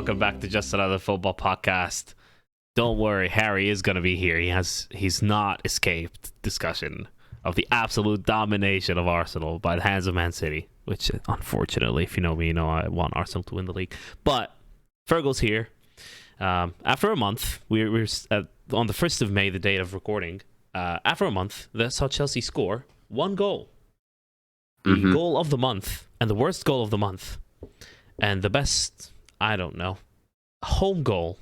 welcome back to Just Another Football Podcast. Don't worry, Harry is going to be here. He's not escaped discussion of the absolute domination of Arsenal by the hands of Man City, which, unfortunately, if you know me, you know I want Arsenal to win the league. But Fergal's here. After a month, we're on the 1st of May, the date of recording. After a month, that saw Chelsea score one goal. The goal of the month, and the worst goal of the month, and the best, I don't know, home goal,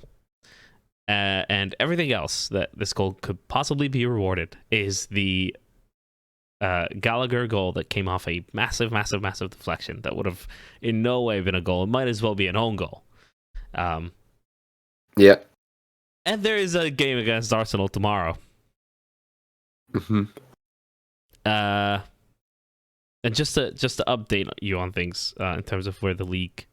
and everything else that this goal could possibly be rewarded is the Gallagher goal that came off a massive deflection that would have in no way been a goal. It might as well be an own goal. Yeah. And there is a game against Arsenal tomorrow. And just to update you on things in terms of where the league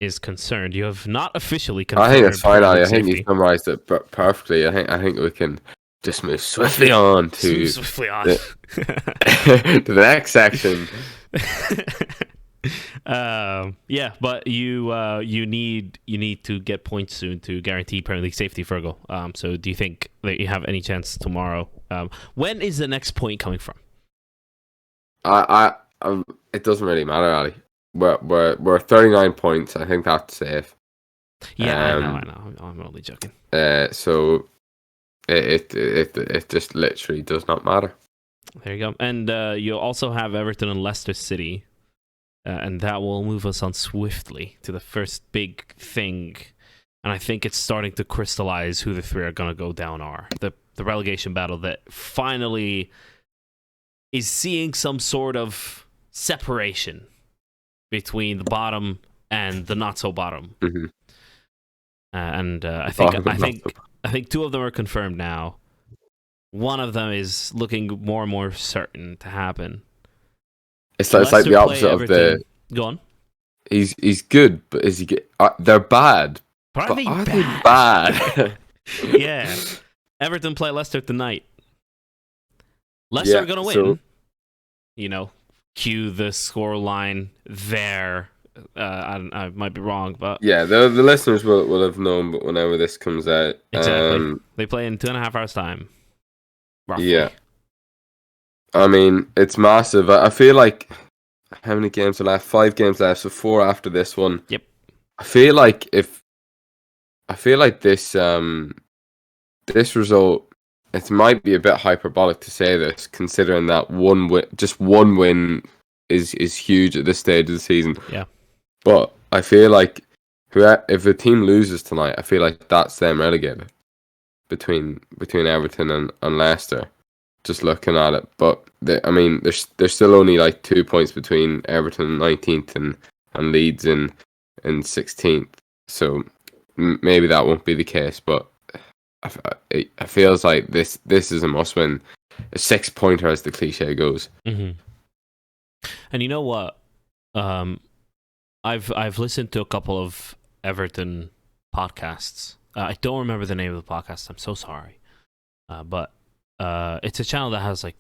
is concerned, you have not officially confirmed. I think it's fine, Ali. I think you summarised it perfectly. I think we can just move swiftly on to to the next section. Yeah, but you need to get points soon to guarantee Premier League safety, Fergal. So do you think that you have any chance tomorrow? When is the next point coming from? It doesn't really matter, Ali. We're 39 points. I think that's safe. Yeah, I know. I'm only joking. So it just literally does not matter. There you go. And you also have Everton and Leicester City, and that will move us on swiftly to the first big thing. And I think it's starting to crystallize who the three are going to go down are. The relegation battle that finally is seeing some sort of separation between the bottom and the not so bottom. And I think two of them are confirmed now. One of them is looking more and more certain to happen. It's like the opposite of the. Go on. He's good, but is he good? They're bad. But are they bad? Yeah. Everton play Leicester tonight. Leicester are going to win. So, cue the scoreline there. I might be wrong, but... Yeah, the listeners will have known, but whenever this comes out... Exactly. They play in 2.5 hours' time. Roughly. Yeah. I mean, it's massive. I feel like... How many games are left? 5 games left, so 4 after this one. Yep. I feel like this result... It might be a bit hyperbolic to say this, considering that just one win is huge at this stage of the season. Yeah. But I feel like if the team loses tonight, I feel like that's them relegated between Everton and Leicester. Just looking at it, but there's still only like 2 points between Everton 19th and Leeds in 16th. So maybe that won't be the case, but. It feels like this is a must-win, a 6-pointer as the cliche goes. And you know what? I've listened to a couple of Everton podcasts. I don't remember the name of the podcast. I'm so sorry, but it's a channel that has like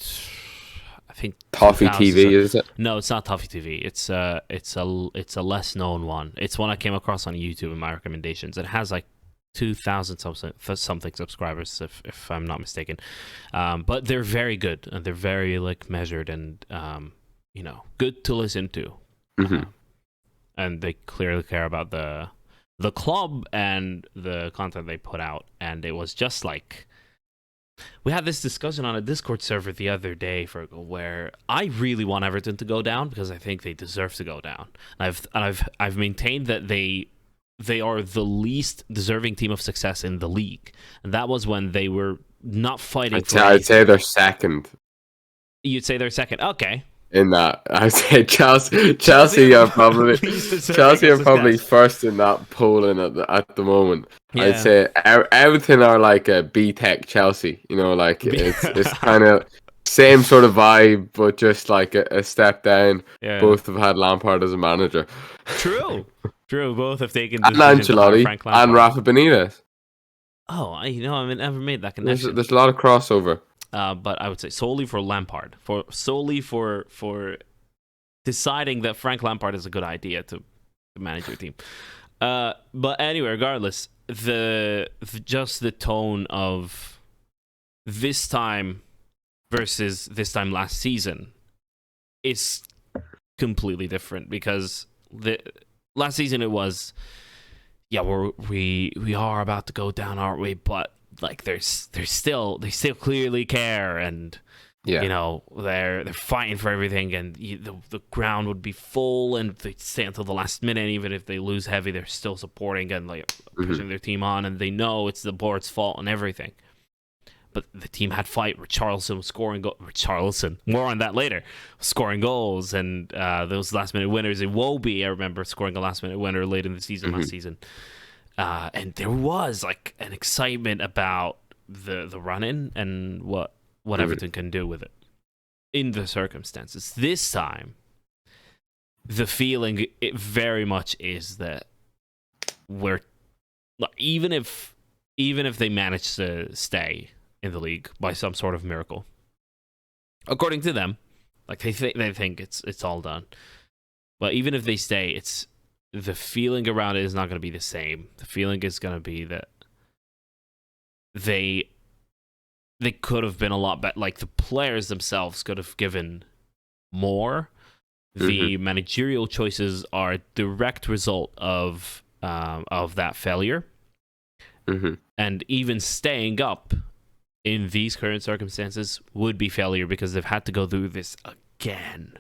I think Toffee TV, is it? No, it's not Toffee TV. It's a less known one. It's one I came across on YouTube in my recommendations. It has like 2,000 something subscribers, if I'm not mistaken. But they're very good, and they're very like measured and good to listen to. And they clearly care about the club and the content they put out. And it was just like we had this discussion on a Discord server the other day, Fergal, where I really want Everton to go down because I think they deserve to go down. I've maintained that they are the least deserving team of success in the league. And that was when they were not fighting I'd say they're second. You'd say they're second. Okay. In that, I'd say Chelsea are probably first in that polling at the moment. Yeah. I'd say Everton are like a B-Tech Chelsea. It's kind of same sort of vibe, but just like a step down. Yeah. Both have had Lampard as a manager. True. Both have taken and Ancelotti and Rafa Benitez. Oh, I never made that connection. There's a lot of crossover. But I would say solely for Lampard, for deciding that Frank Lampard is a good idea to manage your team. But anyway, regardless, just the tone of this time versus this time last season is completely different, because the last season it was, yeah, we are about to go down, aren't we? But like they still clearly care, and Yeah. you know, they're fighting for everything, and the ground would be full, and they stay until the last minute. Even if they lose heavy, they're still supporting and like pushing their team on, and they know it's the board's fault and everything. But the team had fight. Richarlison was scoring Richarlison, more on that later, scoring goals, and those last minute winners. Iwobi, I remember scoring a last minute winner late in the season last season, and there was like an excitement about the run in and what Everton can do with it in the circumstances. This time, the feeling it very much is that we're, even if they manage to stay in the league by some sort of miracle, according to them, like they think it's all done. But even if they stay, it's the feeling around it is not going to be the same. The feeling is going to be that they could have been a lot better. Like the players themselves could have given more. The managerial choices are a direct result of that failure. And even staying up in these current circumstances would be failure, because they've had to go through this again.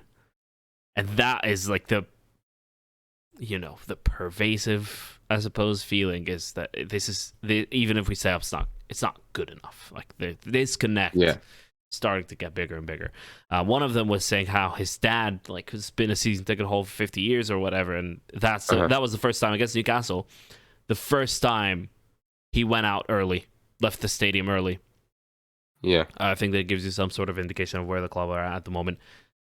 And that is like the pervasive, I suppose, feeling is that even if we say it's not good enough. Like the disconnect starting to get bigger and bigger. One of them was saying how his dad has been a season ticket holder for 50 years or whatever, and that was the first time against Newcastle. The first time he went out early, left the stadium early. Yeah. I think that gives you some sort of indication of where the club are at the moment.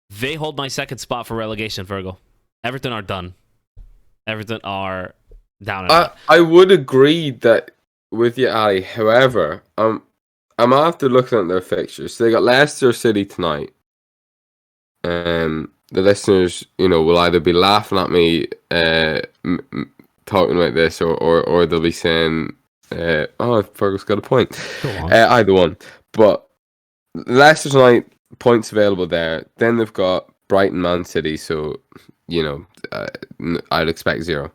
They hold my second spot for relegation, Fergal. Everton are done. Everton are down and out. I would agree that with you, Ali. However, I'm after looking at their fixtures. So they got Leicester City tonight. The listeners, will either be laughing at me talking about this, or they'll be saying, "Oh, Fergal's got a point." Either one. But Leicester tonight, points available there. Then they've got Brighton, Man City. So I'd expect 0.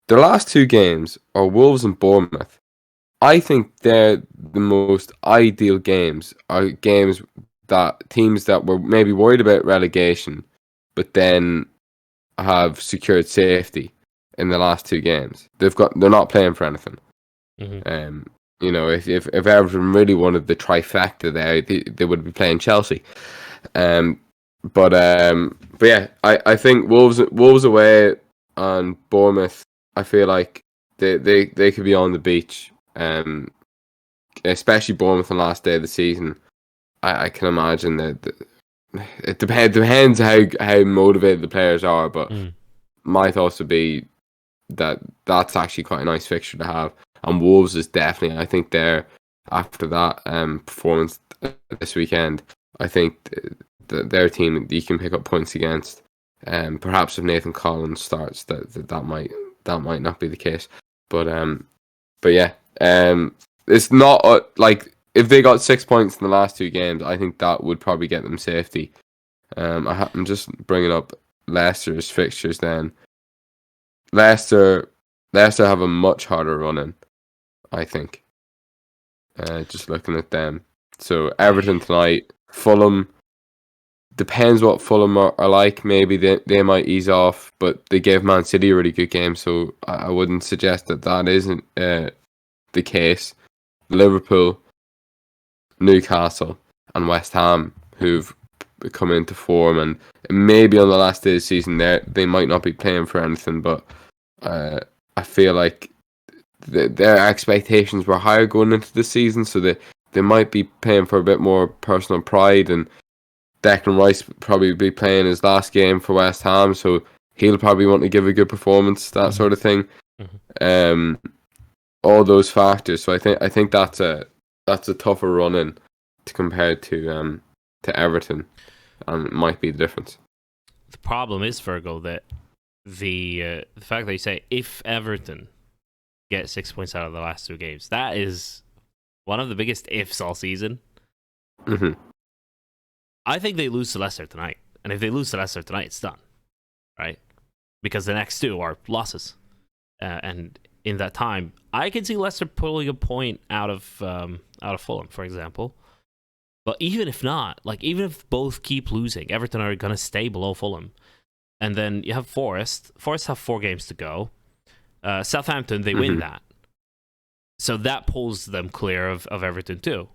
Their last 2 games are Wolves and Bournemouth. I think they're the most ideal games. Are games that teams that were maybe worried about relegation, but then have secured safety in the last 2 games. They're not playing for anything. If Everton really wanted the trifecta there, they would be playing Chelsea. But yeah, I think Wolves away and Bournemouth, I feel like they could be on the beach. Especially Bournemouth on the last day of the season. I can imagine that it depends how motivated the players are, but my thoughts would be that's actually quite a nice fixture to have. And Wolves is definitely, I think they're, after that performance this weekend, I think their team you can pick up points against. Perhaps if Nathan Collins starts, that might not be the case. But yeah, it's not like if they got 6 points in the last 2 games, I think that would probably get them safety. I'm just bringing up Leicester's fixtures. Then Leicester have a much harder run in, I think. Just looking at them. So Everton tonight, Fulham. Depends what Fulham are like. Maybe they might ease off, but they gave Man City a really good game, so I wouldn't suggest that isn't the case. Liverpool, Newcastle, and West Ham, who've come into form, and maybe on the last day of the season they might not be playing for anything, but I feel like their expectations were higher going into the season, so they might be playing for a bit more personal pride. And Declan Rice probably be playing his last game for West Ham, so he'll probably want to give a good performance, that sort of thing. All those factors. So I think that's a tougher run in to compare to Everton, and it might be the difference. The problem is, Fergal, that the fact that you say if Everton get 6 points out of the last 2 games, that is one of the biggest ifs all season. Mm-hmm. I think they lose to Leicester tonight, and if they lose to Leicester tonight, it's done, right? Because the next 2 are losses, and in that time, I can see Leicester pulling a point out of Fulham, for example. But even if not, like even if both keep losing, Everton are gonna stay below Fulham, and then you have Forest. Forest have 4 games to go. Southampton, they win that, so that pulls them clear of Everton too.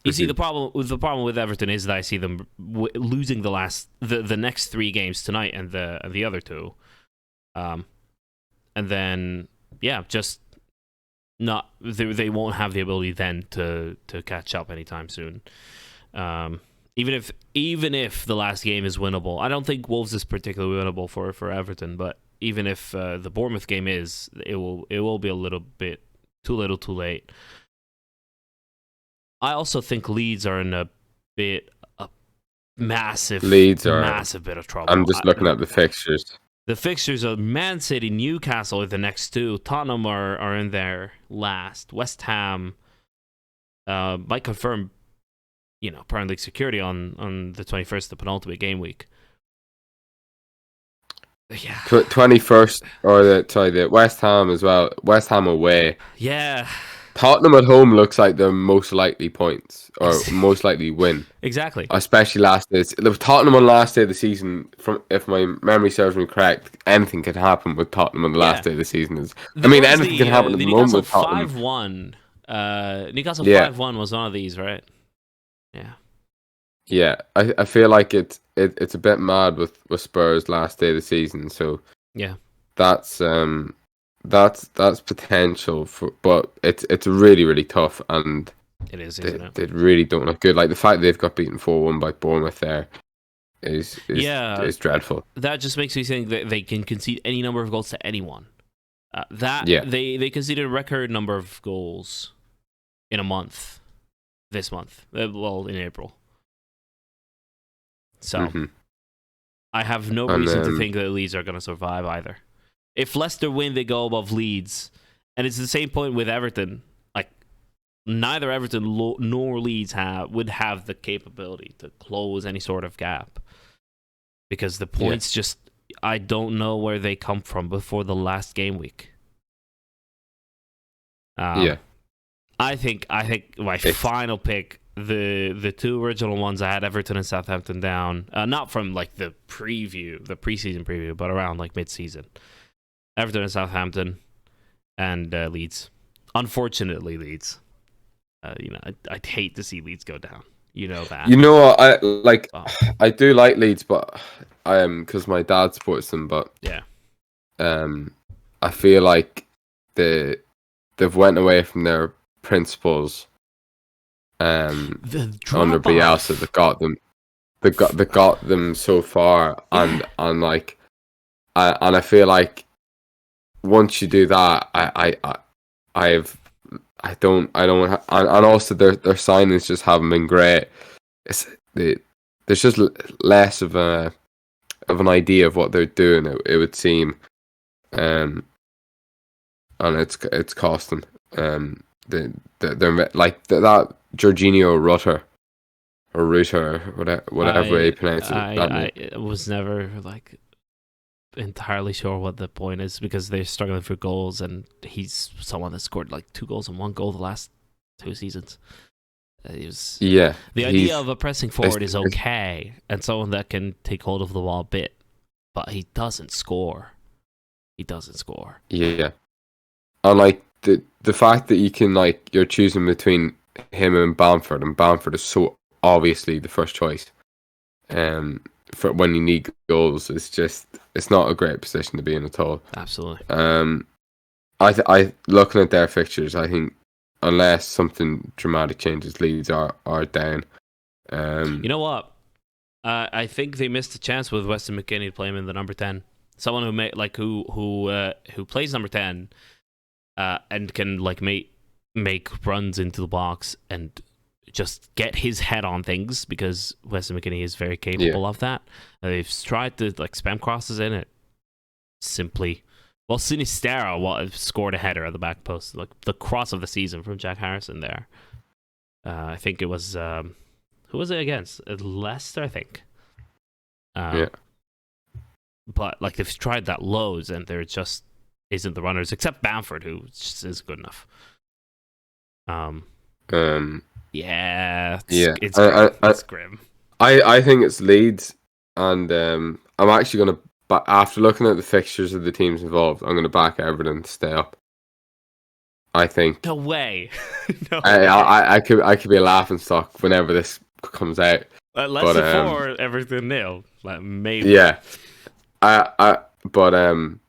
You see, the problem with Everton is that I see them losing the next 3 games tonight and the other 2, and then just not they won't have the ability then to catch up anytime soon. Even if the last game is winnable, I don't think Wolves is particularly winnable for Everton. But even if the Bournemouth game is, it will be a little bit too little, too late. I also think Leeds are in a massive bit of trouble. I'm just looking at the fixtures. The fixtures of Man City, Newcastle are the next 2. Tottenham are in there last. West Ham might confirm, Premier League security on the 21st, the penultimate game week. Yeah. 21st, or the West Ham as well. West Ham away. Yeah. Tottenham at home looks like the most likely points or most likely win. Exactly. Especially last day. Tottenham on last day of the season. If my memory serves me correct, anything can happen with Tottenham on the last day of the season. Anything can happen at the moment with Tottenham. 5-1. Newcastle 5-1 was one of these, right? Yeah. Yeah, I feel like it's a bit mad with Spurs last day of the season. So yeah, that's potential but it's really, really tough, and it is, isn't it? They really don't look good. Like the fact they've got beaten 4-1 by Bournemouth there is dreadful. That just makes me think that they can concede any number of goals to anyone. They conceded a record number of goals in a month. This month, in April. So I have no reason to think that Leeds are going to survive either. If Leicester win, they go above Leeds. And it's the same point with Everton. Like, neither Everton nor Leeds would have the capability to close any sort of gap. Because the points I don't know where they come from before the last game week. I think my final pick, the 2 original ones, I had Everton and Southampton down. Not from like the preseason preview, but around like mid-season. Everton and Southampton, and Leeds. Unfortunately, Leeds. I'd hate to see Leeds go down. You know that. You know what? I do like Leeds, but because my dad supports them. But yeah, I feel like they've went away from their principles. Under Bielsa, that got them. They got them so far, and I feel like. Once you do that, and also their signings just haven't been great. There's just less of an idea of what they're doing. It would seem, and it's cost them. They're like that Jorginho Rutter or whatever way you pronounce it. I was never like entirely sure what the point is, because they're struggling for goals, and he's someone that scored like 2 goals and 1 goal the last 2 seasons. The idea of a pressing forward is okay, and someone that can take hold of the ball a bit, but he doesn't score. Yeah, and like the fact that you can you're choosing between him and Bamford is so obviously the first choice. For when you need goals, it's not a great position to be in at all. Absolutely. I looking at their fixtures, I think unless something dramatic changes, Leeds are down. You know what? I think they missed a chance with Weston McKennie to play him in the number 10. Someone who plays number 10, and can make runs into the box and just get his head on things, because Weston McKennie is very capable of that. They've tried to like spam crosses in it. Simply, well, Sinistera scored a header at the back post, like the cross of the season from Jack Harrison there. I think it was who was it against? Leicester, I think. But like they've tried that loads, and there just isn't the runners, except Bamford, who just isn't good enough. It's grim. I think it's Leeds, and I'm actually gonna. But after looking at the fixtures of the teams involved, I'm gonna back Everton to stay up. I think. No way. I could be a laughing stock whenever this comes out. Leicester 4, Everton 0. Like maybe. Yeah. I don't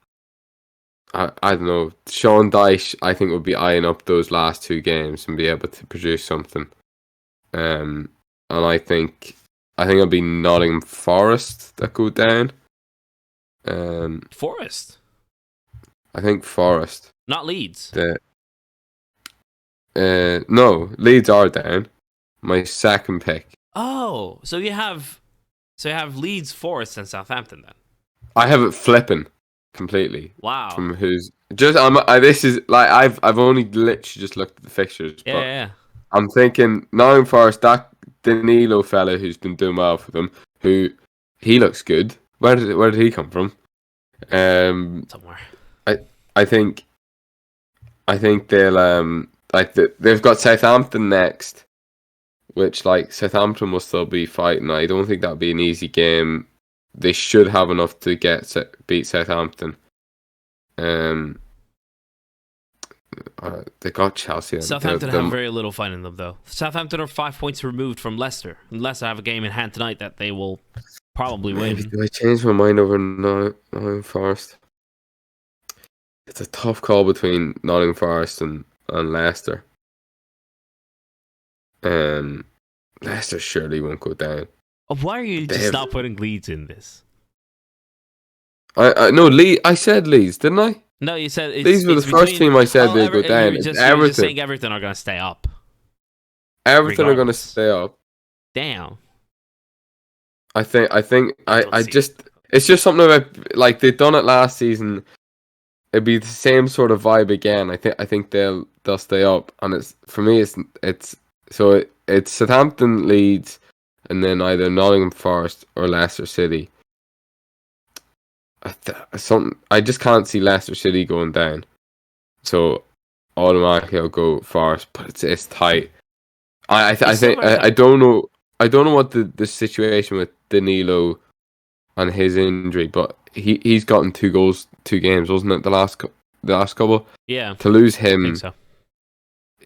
know. Sean Dyche, I think, would be eyeing up those last 2 games and be able to produce something. And I think it'll be Nottingham Forest that go down. Forest. I think Forest. Not Leeds. No, Leeds are down. My second pick. Oh, so you have Leeds, Forest, and Southampton then. I have it flipping completely. Wow. From who's just this is like I've only literally just looked at the fixtures. Yeah. I'm thinking Nottingham Forest, that Danilo fella who's been doing well for them, he looks good. Where did he come from? Somewhere. I think they'll they've got Southampton next, which like Southampton will still be fighting. I don't think that'll be an easy game. They should have enough to beat Southampton. They got Chelsea. Southampton have very little fun in them, though. Southampton are 5 points removed from Leicester. And Leicester have a game in hand tonight that they will probably win. Did I change my mind over Nottingham Forest? It's a tough call between Nottingham Forest and Leicester. Leicester surely won't go down. Why are you just not putting Leeds in this? I no Leeds. I said Leeds, didn't I? No, you said Leeds were the first team I said they'd go down. You're just saying Everton are going to stay up. Everton are going to stay up. Damn. I think it's just something about like they've done it last season. It'd be the same sort of vibe again. I think they'll stay up, and it's for me it's Southampton, Leeds, and then either Nottingham Forest or Leicester City. I just can't see Leicester City going down, so automatically I'll go Forest. But it's tight. I think I don't know what the situation with Danilo and his injury, but he's gotten 2 goals 2 games, wasn't it? The last couple. Yeah. To lose him. I think so.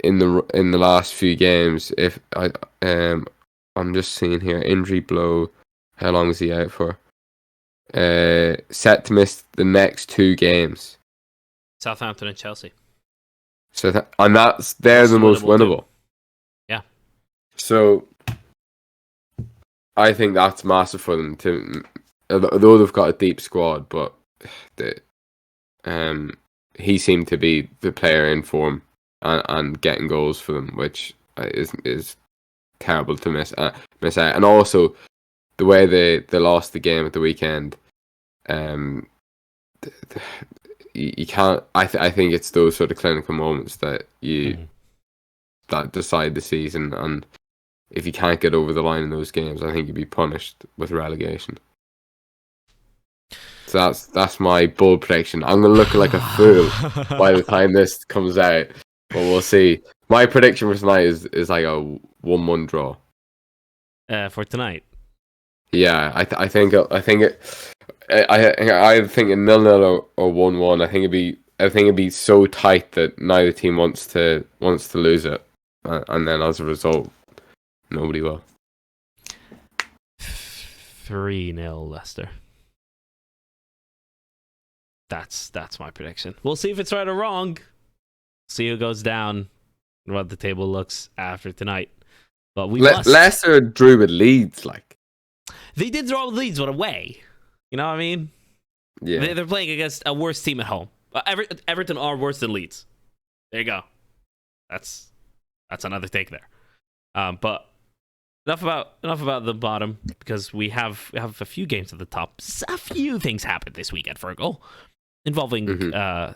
In the last few games, if I'm just seeing here injury blow. How long is he out for? Set to miss the next 2 games. Southampton and Chelsea. So they're the most winnable. Too. Yeah. So I think that's massive for them to, although they've got a deep squad, but he seemed to be the player in form and getting goals for them, which is terrible to miss out. And also the way they lost the game at the weekend, you can't. I think it's those sort of clinical moments that that decide the season, and if you can't get over the line in those games, I think you'd be punished with relegation. So that's my bold prediction. I'm gonna look like a fool by the time this comes out, but we'll see. My prediction for tonight is like a 1-1 draw. For tonight. Yeah, I think a 0-0 or 1-1. I think it'd be so tight that neither team wants to lose it, and then as a result, nobody will. 3-0 Leicester. That's my prediction. We'll see if it's right or wrong. See who goes down and what the table looks after tonight. But Leicester drew with Leeds, like they did draw with Leeds, but away. You know what I mean? Yeah. They're playing against a worse team at home. Everton are worse than Leeds. There you go. That's another take there. But enough about the bottom, because we have a few games at the top. A few things happened this weekend, Fergal, involving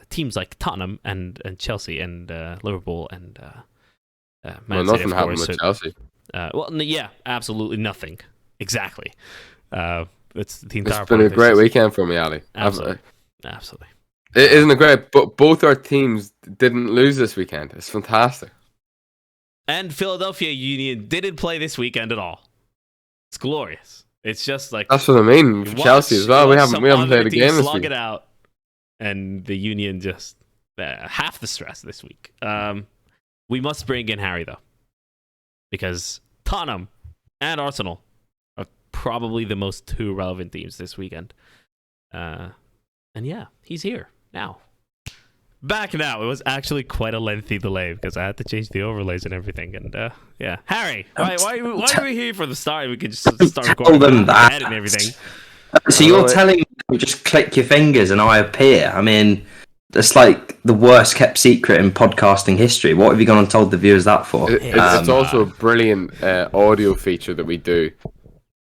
teams like Tottenham and Chelsea and Liverpool and Man City, nothing happened with Chelsea. Yeah, absolutely nothing. Exactly. It's been a great weekend for me, Ali. Absolutely. Isn't it great? But both our teams didn't lose this weekend. It's fantastic. And Philadelphia Union didn't play this weekend at all. It's glorious. It's just like, that's what I mean. For Chelsea as well. We haven't played a game this slug week. It out, and the Union just half the stress this week. We must bring in Harry though, because Tottenham and Arsenal are probably the most two relevant teams this weekend. And yeah, he's here now. Back now. It was actually quite a lengthy delay because I had to change the overlays and everything. And yeah, Harry, why are we here for the start? We could just start recording them that and everything. So you're telling me just click your fingers and I appear? I mean, that's like the worst kept secret in podcasting history. What have you gone and told the viewers that for? It's also a brilliant audio feature that we do.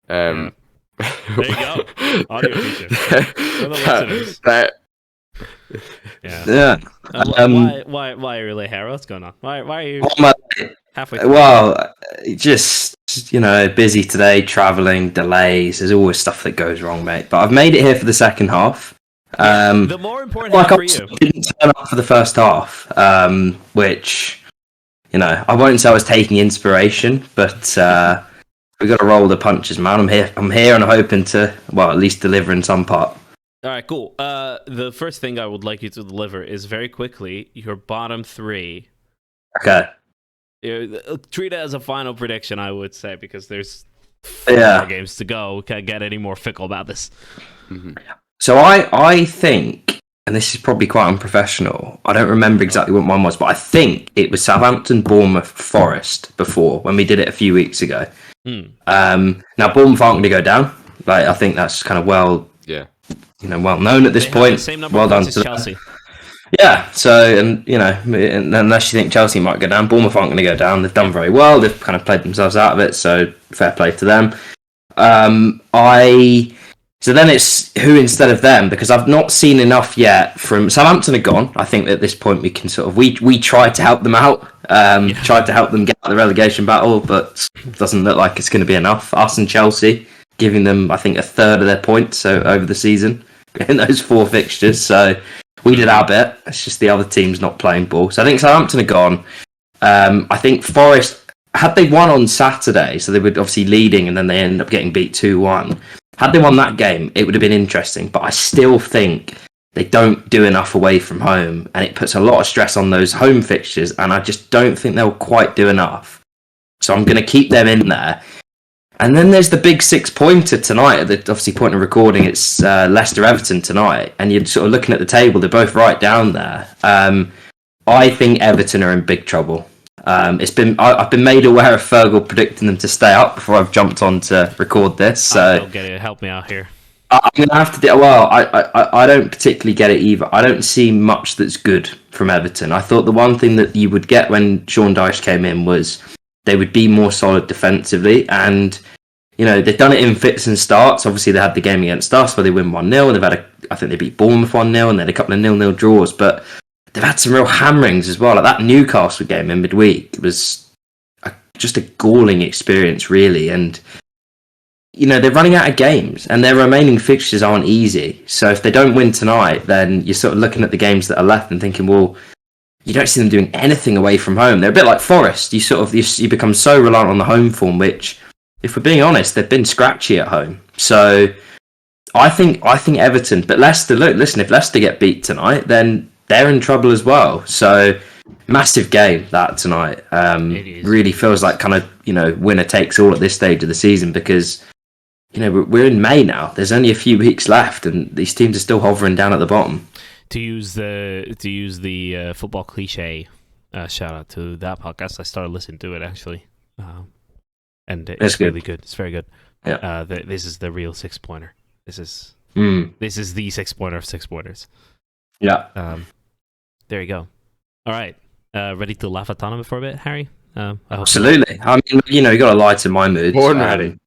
There you go. Audio feature. For the listeners. Yeah. Why really, Harry? What's going on? Why are you halfway through? Well, just busy today, travelling, delays. There's always stuff that goes wrong, mate. But I've made it here for the second half. The more important half for you. I didn't turn up for the first half, which I won't say I was taking inspiration, but we got to roll the punches, man. I'm here, and I'm hoping to at least deliver in some part. All right, cool. The first thing I would like you to deliver is very quickly your bottom three. Okay. Treat it as a final prediction, I would say, because there's 4 more games to go. We can't get any more fickle about this. Mm-hmm. So I think, and this is probably quite unprofessional, I don't remember exactly what mine was, but I think it was Southampton, Bournemouth, Forest before, when we did it a few weeks ago. Now, Bournemouth aren't going to go down. Like, I think that's kind of well known at this point. Same number well done to to Chelsea. Yeah, so, and unless you think Chelsea might go down, Bournemouth aren't going to go down. They've done very well. They've kind of played themselves out of it, so fair play to them. So then it's who instead of them, because I've not seen enough yet from Southampton are gone. I think at this point we can we tried to help them out, tried to help them get out of the relegation battle, but it doesn't look like it's going to be enough. Us and Chelsea giving them, I think, a third of their points over the season in those 4 fixtures. So we did our bit. It's just the other team's not playing ball. So I think Southampton are gone. I think Forest, had they won on Saturday, so they were obviously leading and then they ended up getting beat 2-1. Had they won that game, it would have been interesting. But I still think they don't do enough away from home, and it puts a lot of stress on those home fixtures, and I just don't think they'll quite do enough. So I'm going to keep them in there. And then there's the big 6-pointer tonight. At the obviously point of recording, it's Leicester Everton tonight, and you're sort of looking at the table. They're both right down there. I think Everton are in big trouble. I've been made aware of Fergal predicting them to stay up before I've jumped on to record this. So I don't get it. Help me out here. I'm gonna have to do. Well, I don't particularly get it either. I don't see much that's good from Everton. I thought the one thing that you would get when Sean Dyche came in was they would be more solid defensively, and they've done it in fits and starts. Obviously, they had the game against us where they win 1-0, and I think they beat Bournemouth 1-0, and they had a couple of 0-0 draws, but they've had some real hammerings as well. Like that Newcastle game in midweek, it was just a galling experience, really. And they're running out of games, and their remaining fixtures aren't easy. So if they don't win tonight, then you're sort of looking at the games that are left and thinking, well, you don't see them doing anything away from home. They're a bit like Forest. You become so reliant on the home form, which, if we're being honest, they've been scratchy at home. So I think Everton, but Leicester. Look, listen, if Leicester get beat tonight, then they're in trouble as well. So massive game that tonight. Really feels like kind of winner takes all at this stage of the season, because we're in May now. There's only a few weeks left, and these teams are still hovering down at the bottom. To use the football cliche, shout out to that podcast. I started listening to it actually, and it's really good. It's very good. Yeah. This is the real 6-pointer. This is the 6-pointer of 6-pointers. Yeah. There you go. All right. Ready to laugh at Tottenham for a bit, Harry? I hope Absolutely. I mean, you got to lie to my moods. Born ready.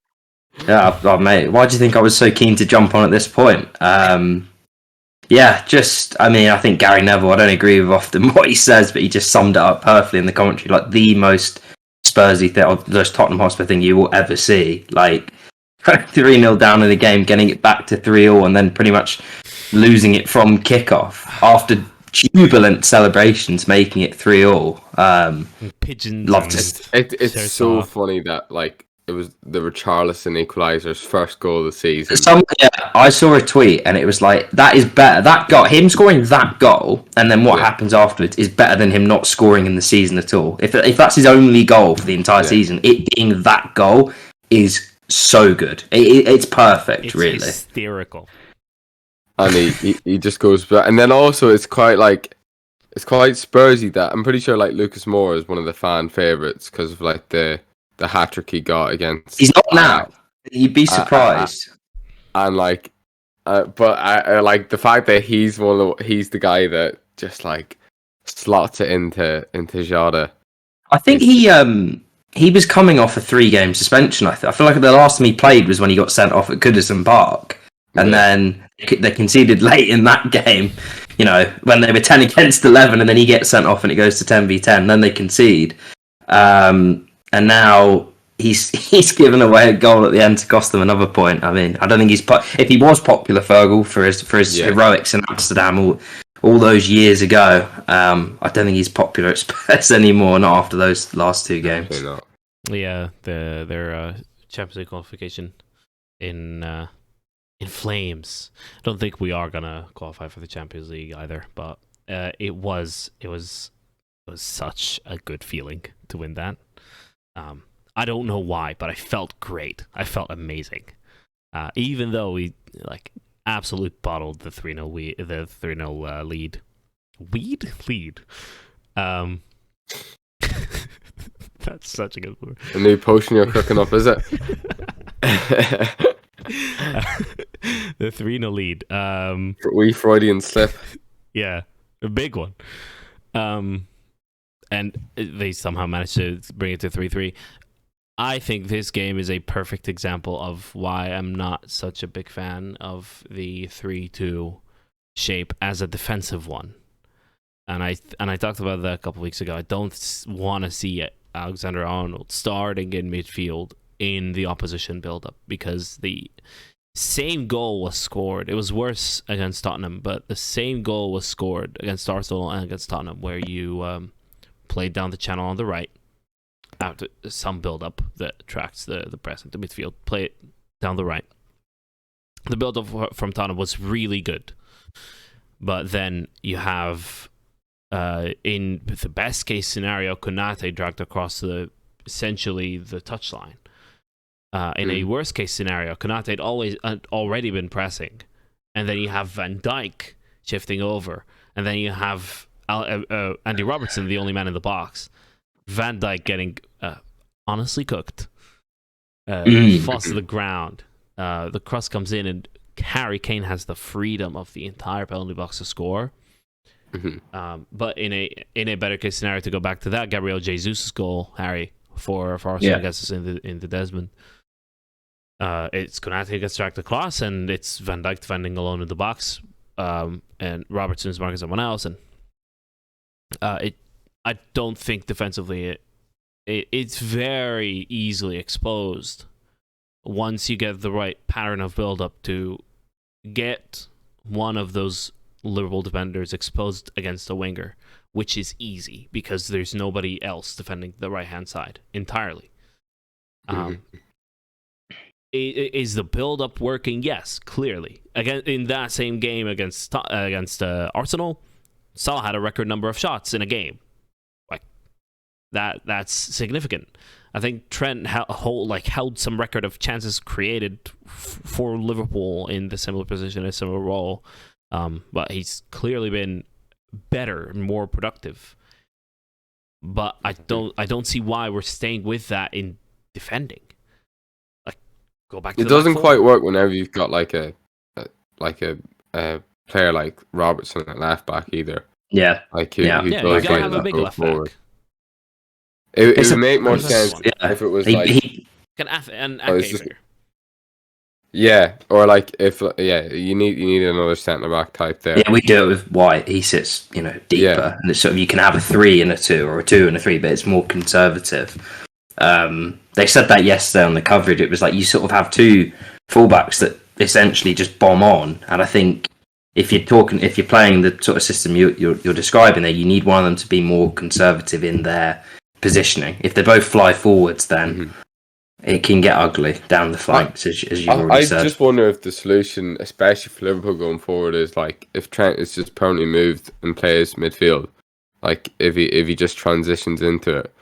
Yeah, oh, mate. Why do you think I was so keen to jump on at this point? Yeah, I think Gary Neville, I don't agree with often what he says, but he just summed it up perfectly in the commentary. Like, the most Spursy thing, or the most Tottenham Hotspur thing you will ever see. Like, 3-0 down in the game, getting it back to 3-3, and then pretty much losing it from kickoff after jubilant celebrations, making it 3-3. pigeons. Love and to- It's shirts so off. funny that like it was the Richarlison equalizer's first goal of the season. I saw a tweet and it was like, that is better. That goal, him scoring that goal, and then what happens afterwards is better than him not scoring in the season at all. If that's his only goal for the entire season, it being that goal is so good. It's perfect, It's really. hysterical. And he just goes back. And then also it's quite Spursy that I'm pretty sure like Lucas Moura is one of the fan favourites because of like the hat trick he got against. He's not now. You'd be surprised. And like, but I like the fact that he's he's the guy that just like slots it into Jota. I think he was coming off a 3-game suspension. I feel like the last time he played was when he got sent off at Goodison Park, and then they conceded late in that game. When they were 10 against 11, and then he gets sent off and it goes to 10v10. Then they concede, and now he's given away a goal at the end to cost them another point. I mean, I don't think if he was popular, Fergal, for his heroics in Amsterdam all those years ago. I don't think he's popular at Spurs anymore. Not after those last 2 games. Absolutely not. Yeah, their Champions League qualification in flames. I don't think we are gonna qualify for the Champions League either, but it was such a good feeling to win that. I don't know why, but I felt great. I felt amazing. Even though we absolute bottled the 3-0 lead. Lead. That's such a good word. A new potion you're cooking up, is it? The 3-0 lead. Wee Freudian slip. Yeah, a big one. And they somehow managed to bring it to 3-3. I think this game is a perfect example of why I'm not such a big fan of the 3-2 shape as a defensive one. And I talked about that a couple of weeks ago. I don't want to see Alexander-Arnold starting in midfield in the opposition build-up because the same goal was scored. It was worse against Tottenham, but the same goal was scored against Arsenal and against Tottenham, where you played down the channel on the right after some build-up that attracts the press into midfield. Play it down the right. The build-up from Tottenham was really good, but then you have in the best case scenario, Konate dragged across essentially the touchline. In a worst case scenario, Konate had already been pressing, and then you have Van Dijk shifting over, and then you have Andy Robertson, the only man in the box. Van Dijk getting honestly cooked, falls to the ground. The cross comes in, and Harry Kane has the freedom of the entire penalty box to score. But in a better case scenario, to go back to that, Gabriel Jesus' goal, Harry, for Arsenal against us in the Desmond. It's Konate who gets dragged across, and it's Van Dijk defending alone in the box, and Robertson's marking someone else, and I don't think defensively it's very easily exposed once you get the right pattern of build-up to get one of those Liverpool defenders exposed against a winger, which is easy because there's nobody else defending the right-hand side entirely. Is the build-up working? Yes, clearly. Again, in that same game against Arsenal, Salah had a record number of shots in a game. Like that's significant. I think Trent held some record of chances created for Liverpool in the similar position, a similar role. But he's clearly been better and more productive. But I don't see why we're staying with that in defending. Like, go back to it doesn't quite work whenever you've got like a player like Robertson at left back either. Yeah, Like who you does gotta have a like big go left forward. back. It would make more sense Yeah. if it was like An it's Ake just- figure. yeah, or like if you need another centre back type there. Yeah, we do it with White. He sits, deeper, Yeah. and it's sort of you can have a 3 and a 2 or a 2 and a 3, but it's more conservative. They said that yesterday on the coverage. It was like you sort of have two fullbacks that essentially just bomb on, and I think if you're playing the sort of system you're describing there, you need one of them to be more conservative in their positioning. If they both fly forwards, then it can get ugly down the flanks, as you've already said. I just wonder if the solution, especially for Liverpool going forward, is like if Trent is just permanently moved and plays midfield, like if he just transitions into it,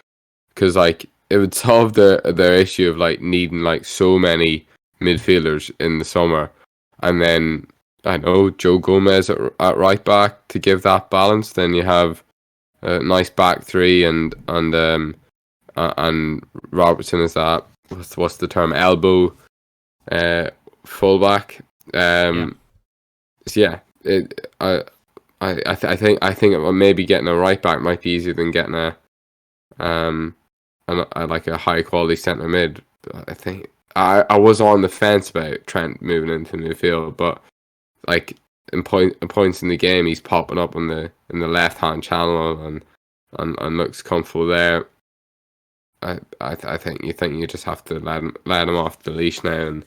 because like it would solve their issue of like needing like so many midfielders in the summer, and then I know Joe Gomez at right back to give that balance. Then you have a nice back three and Robertson is that what's the term, elbow fullback. So yeah, I think maybe getting a right back might be easier than getting a like a high quality centre mid. I think I was on the fence about Trent moving into midfield, but like in points in the game, he's popping up in the left hand channel and looks comfortable there. I think you just have to let him off the leash now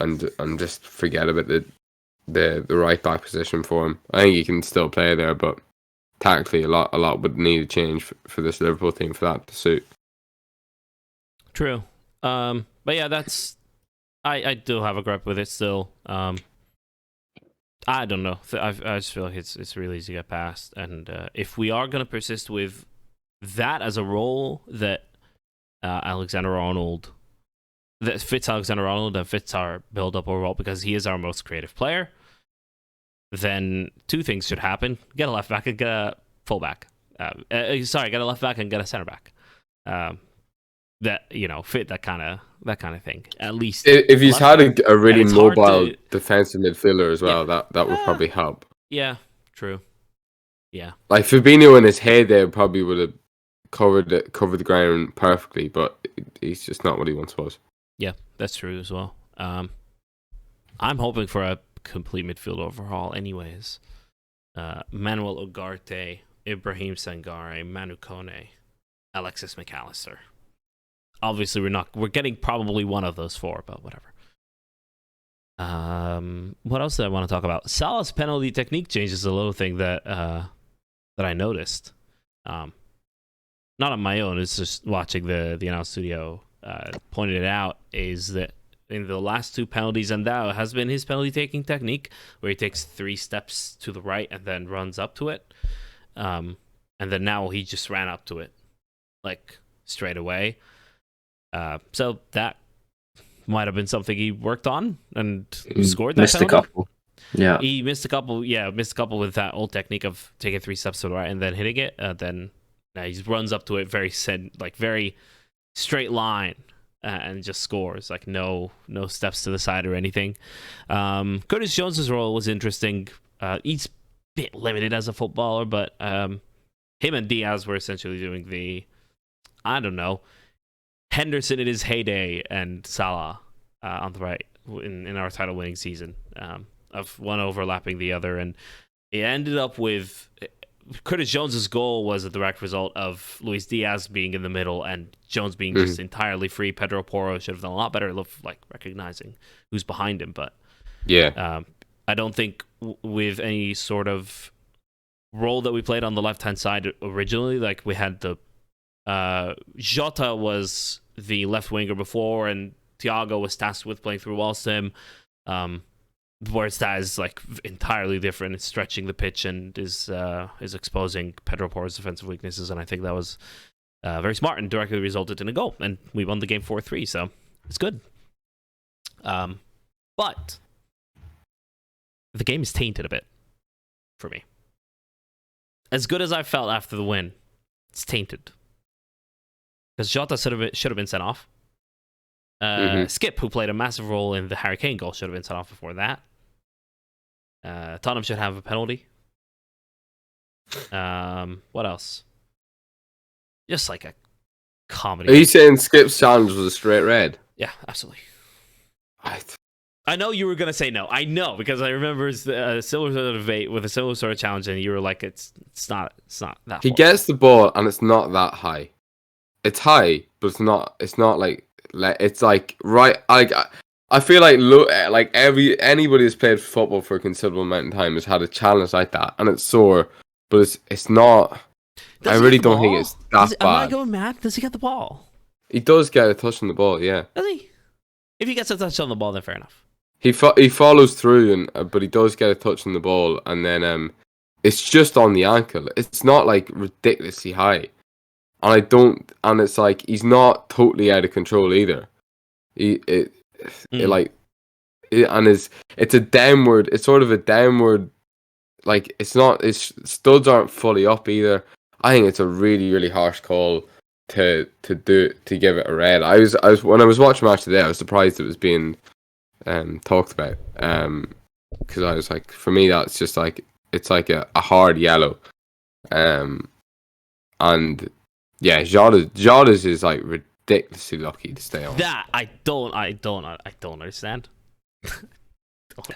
and just forget about the right back position for him. I think he can still play there, but tactically a lot would need to change for this Liverpool team for that to suit. True. But yeah, that's I do have a grip with it still. I don't know. I just feel like it's really easy to get past, and if we are going to persist with that as a role that Alexander-Arnold that fits Alexander-Arnold and fits our build-up overall, because he is our most creative player, then two things should happen: get a left back and get a fullback. Get a left back and get a center back. That fit that kind of thing. At least if he's had a really mobile to... defensive midfielder as well, that would probably help. Yeah, true. Yeah, like Fabinho in his heyday probably would have covered the ground perfectly, but he's just not what he once was. Yeah, that's true as well. I'm hoping for a complete midfield overhaul anyways. Manuel Ugarte, Ibrahim Sangare, Manu Kone, Alexis McAllister. Obviously we're getting probably one of those four, but whatever. What else did I want to talk about? Salah's penalty technique change is a little thing that I noticed. Not on my own, it's just watching the Announce Studio pointed it out, is that in the last two penalties, and that has been his penalty taking technique, where he takes 3 steps to the right and then runs up to it. And then now he just ran up to it like straight away. So that might have been something he worked on and scored that penalty. A couple. Yeah. He missed a couple. Yeah, missed a couple with that old technique of taking 3 steps to the right and then hitting it. Then he runs up to it very straight line and just scores. Like no steps to the side or anything. Curtis Jones's role was interesting. He's a bit limited as a footballer, but him and Diaz were essentially doing the, I don't know, Henderson in his heyday and Salah on the right in our title winning season, of one overlapping the other, and it ended up with Curtis Jones's goal was a direct result of Luis Diaz being in the middle and Jones being just entirely free. Pedro Porro should have done a lot better of like recognizing who's behind him, but I don't think with any sort of role that we played on the left hand side originally, like we had the Jota was the left winger before, and Thiago was tasked with playing through walls to him. Whereas that is like entirely different. It's stretching the pitch and is exposing Pedro Porro's defensive weaknesses, and I think that was very smart and directly resulted in a goal, and we won the game 4-3. So it's good. But the game is tainted a bit for me. As good as I felt after the win, it's tainted. Because Jota should have been sent off. Skip, who played a massive role in the Harry Kane goal, should have been sent off before that. Tottenham should have a penalty. What else? Just like a comedy. Are you saying Skip's challenge was a straight red? Yeah, absolutely. I I know you were gonna say no. I know because I remember a similar sort of debate with a similar sort of challenge, and you were like, "It's not that." He far. gets the ball and it's not that high. It's high, but it's not. It's not like it's like right. I feel like anybody who's played football for a considerable amount of time has had a challenge like that, and it's sore, but it's not. Does I he really get the don't think ball? it's that Am I bad. going mad? Does he get the ball? He does get a touch on the ball, yeah. Does he? If he gets a touch on the ball, then fair enough. He follows through, but he does get a touch on the ball, and then it's just on the ankle. It's not like ridiculously high, and it's like he's not totally out of control either. It's a downward. It's sort of a downward. Like it's not. His studs aren't fully up either. I think it's a really really harsh call to give it a red. I was when I was watching match today, I was surprised it was being talked about, because I was like, for me that's just like it's like a hard yellow, and yeah, Jota's is like ridiculously lucky to stay on. That I don't understand.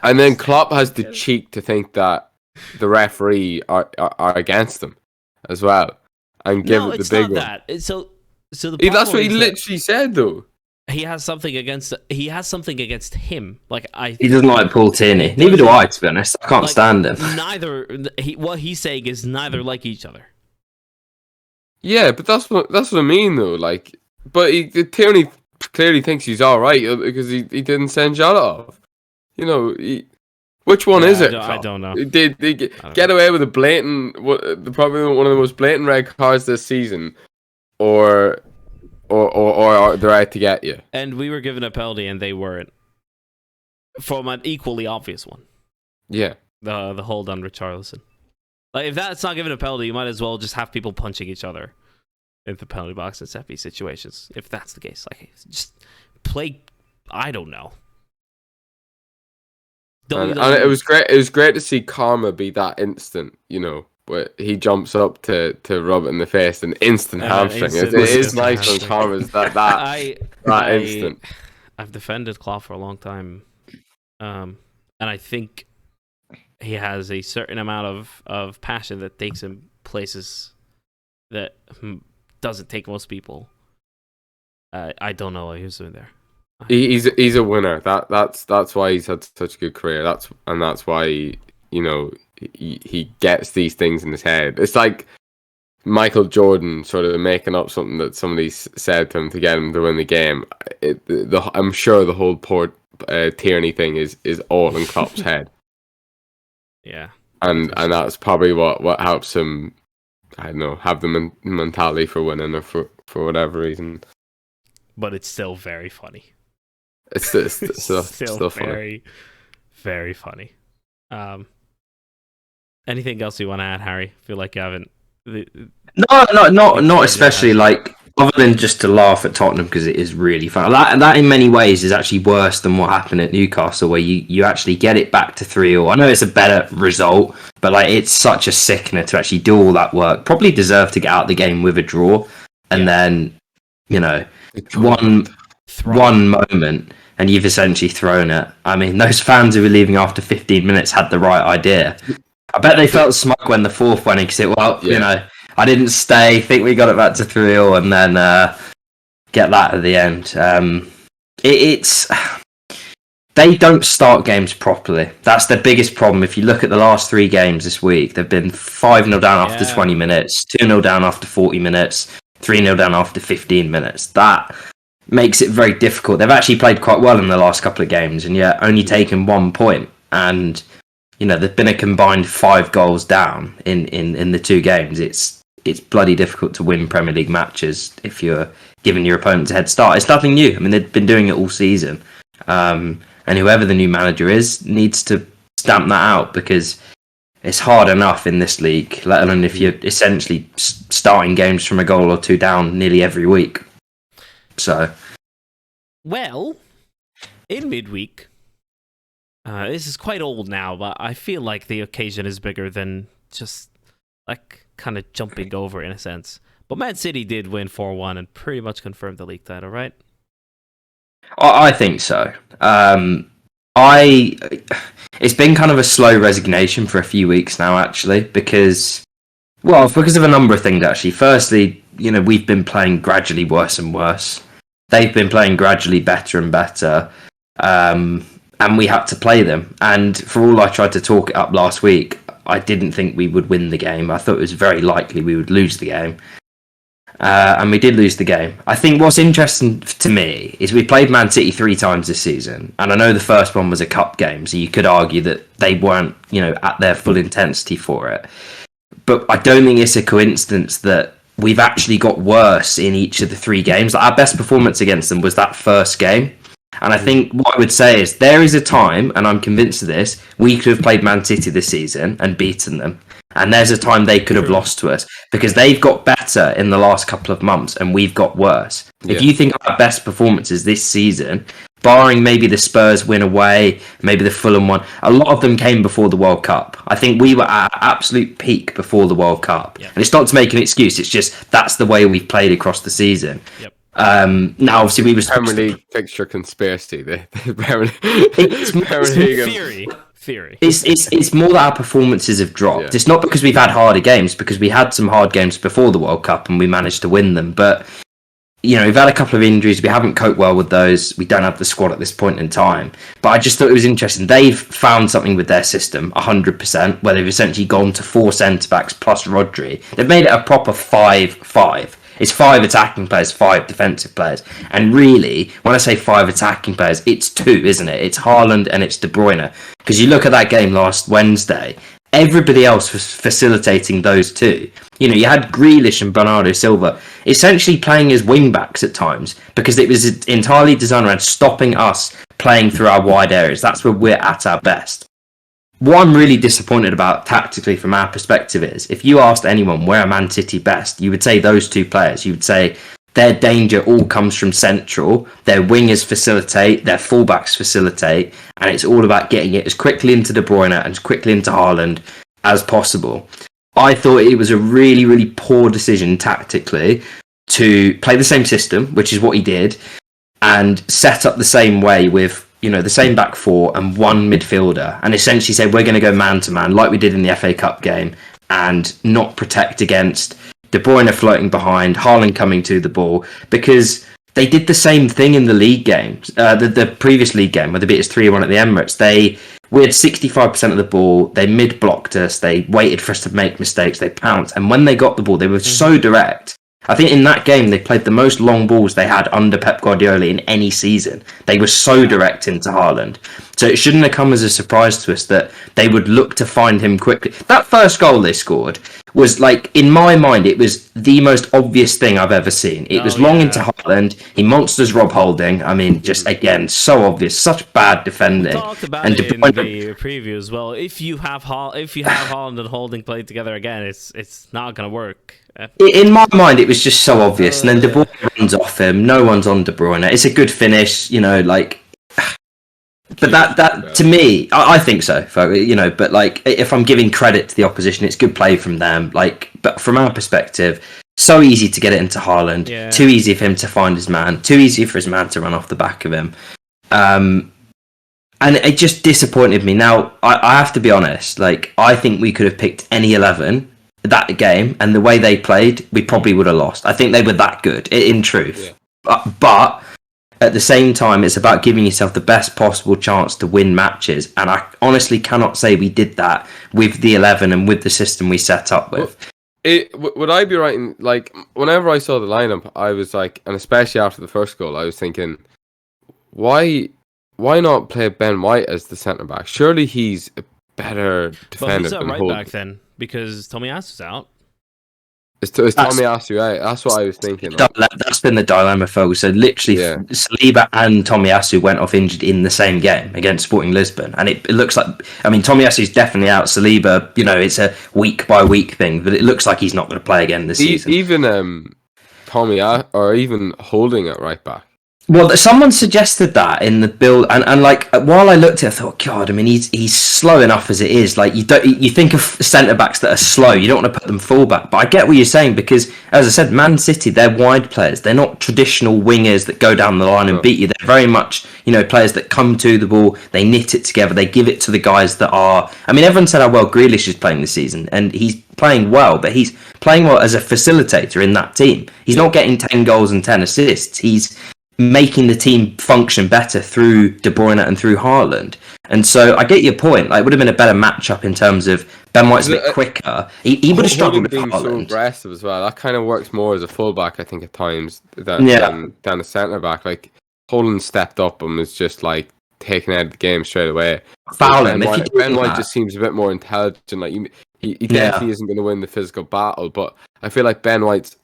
And then Klopp has the cheek to think that the referee are against him as well, and give it the big one. That. So the That's what he literally said though. He has something against him. Like he doesn't like Paul Tierney. Neither do I, to be honest. I can't stand him. What he's saying is neither like each other. Yeah, but that's what I mean though. Like, but Tierney clearly thinks he's all right because he didn't send Jota off. You know, which one is it? I don't know. Did they get away with a blatant? Probably one of the most blatant red cards this season, or they're out to get you. And we were given a penalty, and they weren't. From an equally obvious one. Yeah. The hold on Richarlison. Like, if that's not given a penalty, you might as well just have people punching each other in the penalty box in set piece situations. If that's the case, like, just play. I don't know. And it was great. It was great to see karma be that instant. You know, where he jumps up to rub it in the face and instant hamstring. It is nice when karma's that instant. I've defended Klopp for a long time, and I think he has a certain amount of passion that takes him places that doesn't take most people. I don't know what he was doing there. He's a winner. That's why he's had such a good career. That's why he gets these things in his head. It's like Michael Jordan sort of making up something that somebody said to him to get him to win the game. I'm sure the whole Tierney thing is all in Klopp's head. Yeah, and that's probably what helps him. I don't know, have the mentality for winning or for whatever reason. But it's still very funny. It's still funny. Very, very funny. Anything else you want to add, Harry? I feel like you haven't. Not especially like other than just to laugh at Tottenham because it is really fun. That in many ways is actually worse than what happened at Newcastle, where you actually get it back to 3-3. I know it's a better result, but like it's such a sickener to actually do all that work. Probably deserve to get out of the game with a draw, and then one moment and you've essentially thrown it. I mean, those fans who were leaving after 15 minutes had the right idea. I bet they felt smug when the fourth went in because I didn't stay. Think we got it back to 3-0 and then get that at the end. They don't start games properly. That's the biggest problem. If you look at the last 3 games this week, they've been 5-0 down after 20 minutes, 2-0 down after 40 minutes, 3-0 down after 15 minutes. That makes it very difficult. They've actually played quite well in the last couple of games and yet only taken 1 point. And, there've been a combined 5 goals down in the 2 games. It's bloody difficult to win Premier League matches if you're giving your opponents a head start. It's nothing new. I mean, they've been doing it all season. And whoever the new manager is needs to stamp that out because it's hard enough in this league, let alone if you're essentially starting games from a goal or 2 down nearly every week. So, well, in midweek, this is quite old now, but I feel like the occasion is bigger than just like kind of jumping over in a sense. But Man City did win 4-1 and pretty much confirmed the league title, right? I think so. It's been kind of a slow resignation for a few weeks now, actually, because of a number of things, actually. Firstly, we've been playing gradually worse and worse. They've been playing gradually better and better. And we had to play them. And for all I tried to talk it up last week, I didn't think we would win the game. I thought it was very likely we would lose the game. And we did lose the game. I think what's interesting to me is we played Man City 3 times this season. And I know the first one was a cup game, so you could argue that they weren't, at their full intensity for it. But I don't think it's a coincidence that we've actually got worse in each of the 3 games. Like, our best performance against them was that first game. And I think what I would say is there is a time, and I'm convinced of this, we could have played Man City this season and beaten them. And there's a time they could have lost to us because they've got better in the last couple of months and we've got worse. Yeah. If you think of our best performances this season, barring maybe the Spurs win away, maybe the Fulham one, a lot of them came before the World Cup. I think we were at absolute peak before the World Cup. Yep. And it's not to make an excuse, it's just that's the way we've played across the season. Yep. Now, obviously, we were Premier League fixture conspiracy. Theory. It's more that our performances have dropped. Yeah. It's not because we've had harder games, because we had some hard games before the World Cup and we managed to win them. But we've had a couple of injuries. We haven't coped well with those. We don't have the squad at this point in time. But I just thought it was interesting. They've found something with their system, 100%, where they've essentially gone to 4 centre backs plus Rodri. They've made it a proper 5-5. It's 5 attacking players, 5 defensive players. And really, when I say 5 attacking players, it's 2, isn't it? It's Haaland and it's De Bruyne. Because you look at that game last Wednesday, everybody else was facilitating those 2. You had Grealish and Bernardo Silva essentially playing as wing-backs at times because it was entirely designed around stopping us playing through our wide areas. That's where we're at our best. What I'm really disappointed about tactically from our perspective is, if you asked anyone where are Man City best, you would say those 2 players. You would say their danger all comes from central, their wingers facilitate, their fullbacks facilitate, and it's all about getting it as quickly into De Bruyne and as quickly into Haaland as possible. I thought it was a really, really poor decision tactically to play the same system, which is what he did, and set up the same way with the same back 4 and 1 midfielder, and essentially say we're going to go man-to-man like we did in the FA Cup game and not protect against De Bruyne floating behind, Haaland coming to the ball, because they did the same thing in the league games, the previous league game where they beat us 3-1 at the Emirates. We had 65% of the ball, they mid-blocked us, they waited for us to make mistakes, they pounced, and when they got the ball, they were so direct. I think in that game, they played the most long balls they had under Pep Guardiola in any season. They were so direct into Haaland. So it shouldn't have come as a surprise to us that they would look to find him quickly. That first goal they scored was, in my mind, it was the most obvious thing I've ever seen. It was long into Haaland. He monsters Rob Holding. I mean, just, again, so obvious. Such bad defending. We talked about it in the preview as well. If you have Haaland and Holding played together again, it's not going to work. In my mind, it was just so obvious. And then De Bruyne runs off him. No one's on De Bruyne. It's a good finish, But that to me, I think so. But if I'm giving credit to the opposition, it's good play from them. But from our perspective, so easy to get it into Haaland. Yeah. Too easy for him to find his man. Too easy for his man to run off the back of him. And it just disappointed me. Now, I have to be honest. I think we could have picked any 11 that game, and the way they played, we probably would have lost. I think they were that good, in truth. Yeah. But at the same time, it's about giving yourself the best possible chance to win matches, and I honestly cannot say we did that with the 11 and with the system we set up with. Would I be right in, whenever I saw the lineup, I was and especially after the first goal, I was thinking, why not play Ben White as the centre-back? Surely he's a better defender than right back then, because Tomiyasu's out. It's Tomiyasu out. That's what I was thinking. That's been the dilemma, folks. So literally, Saliba and Tomiyasu went off injured in the same game against Sporting Lisbon, and it looks like, Tomiyasu's definitely out. Saliba, it's a week by week thing, but it looks like he's not going to play again this season. Even Tomiyasu, or even Holding at right back. Well, someone suggested that in the build, and like while I looked at it, I thought, God, I mean, he's slow enough as it is. Like you think of centre backs that are slow, you don't want to put them fullback. But I get what you're saying because, as I said, Man City, they're wide players. They're not traditional wingers that go down the line and beat you. They're very much, players that come to the ball, they knit it together, they give it to the guys that are. I mean, everyone said how well Grealish is playing this season, and he's playing well, but he's playing well as a facilitator in that team. He's not getting 10 goals and 10 assists. He's making the team function better through De Bruyne and through Haaland. And so I get your point. Like, it would have been a better matchup in terms of Ben White's a bit quicker. He would have struggled with being Haaland. So aggressive as well. That kind of works more as a fullback, I think, at times than a centre back. Like, Haaland stepped up and was just like taken out of the game straight away. Foul him. Ben White just seems a bit more intelligent. Like he definitely isn't going to win the physical battle, but I feel like Ben White's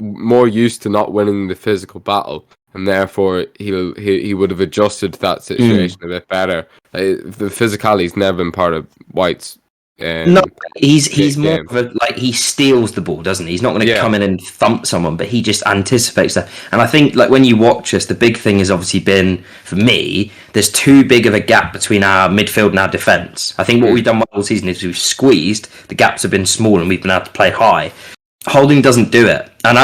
more used to not winning the physical battle, and therefore he would have adjusted to that situation a bit better. The physicality's never been part of White's. No, he's more of a, like, he steals the ball, doesn't he? He's not going to come in and thump someone, but he just anticipates that. And I think, like, when you watch us, the big thing has obviously been, for me, there's too big of a gap between our midfield and our defence. I think what we've done well all season is we've squeezed, the gaps have been small, and we've been able to play high. Holding doesn't do it, and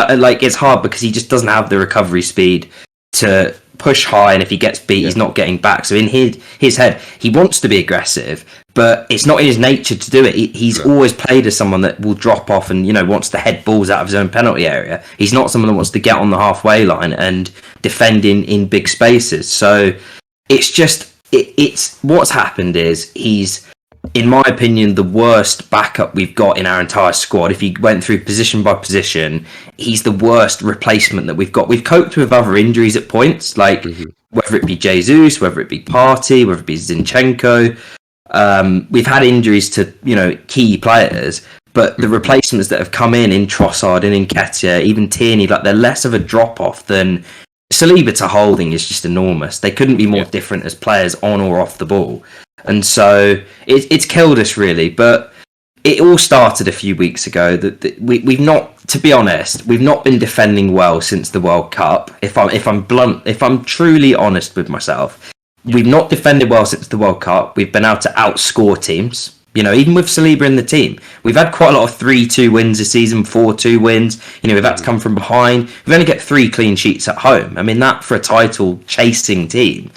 it's hard because he just doesn't have the recovery speed to push high, and if he gets beat, he's not getting back. So in his head, he wants to be aggressive, but it's not in his nature to do it. He's always played as someone that will drop off and wants to head balls out of his own penalty area. He's not someone that wants to get on the halfway line and defend in big spaces. So it's just it's what's happened is he's, in my opinion, the worst backup we've got in our entire squad. If you went through position by position, he's the worst replacement that we've got. We've coped with other injuries at points, like whether it be Jesus, whether it be Partey, whether it be Zinchenko. We've had injuries to key players, but the replacements that have come in Trossard and in Nketiah, even Tierney, like, they're less of a drop off than Saliba to Holding is just enormous. They couldn't be more different as players on or off the ball. And so it's killed us, really. But it all started a few weeks ago. That we've not, to be honest, we've not been defending well since the World Cup. If I'm blunt, if I'm truly honest with myself, we've not defended well since the World Cup. We've been able to outscore teams. Even with Saliba in the team, we've had quite a lot of 3-2 wins this season, 4-2 wins. We've had to come from behind. We've only got 3 clean sheets at home. I mean, that for a title chasing team,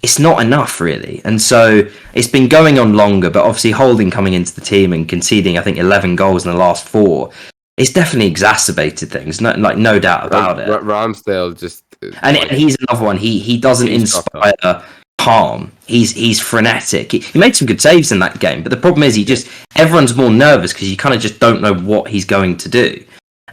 it's not enough, really. And so it's been going on longer, but obviously Holding coming into the team and conceding, I think, 11 goals in the last 4, it's definitely exacerbated things. No doubt about it. Ramsdale just... And he's another one. He doesn't inspire calm. He's frenetic. He made some good saves in that game, but the problem is everyone's more nervous because you kind of just don't know what he's going to do.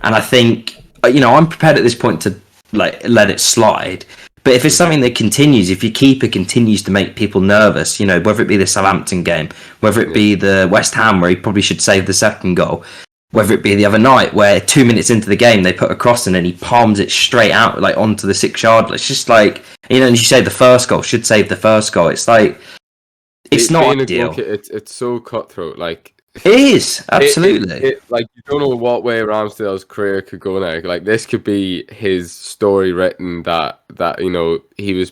And I think, I'm prepared at this point to let it slide. But if it's something that continues, if your keeper continues to make people nervous, whether it be the Southampton game, whether it be the West Ham where he probably should save the second goal, whether it be the other night where 2 minutes into the game they put a cross in and he palms it straight out onto the 6-yard line. It's just and you say the first goal should save the first goal. It's it's not ideal. It's so cutthroat. It is, absolutely. You don't know what way Ramsdale's career could go now. This could be his story written that he was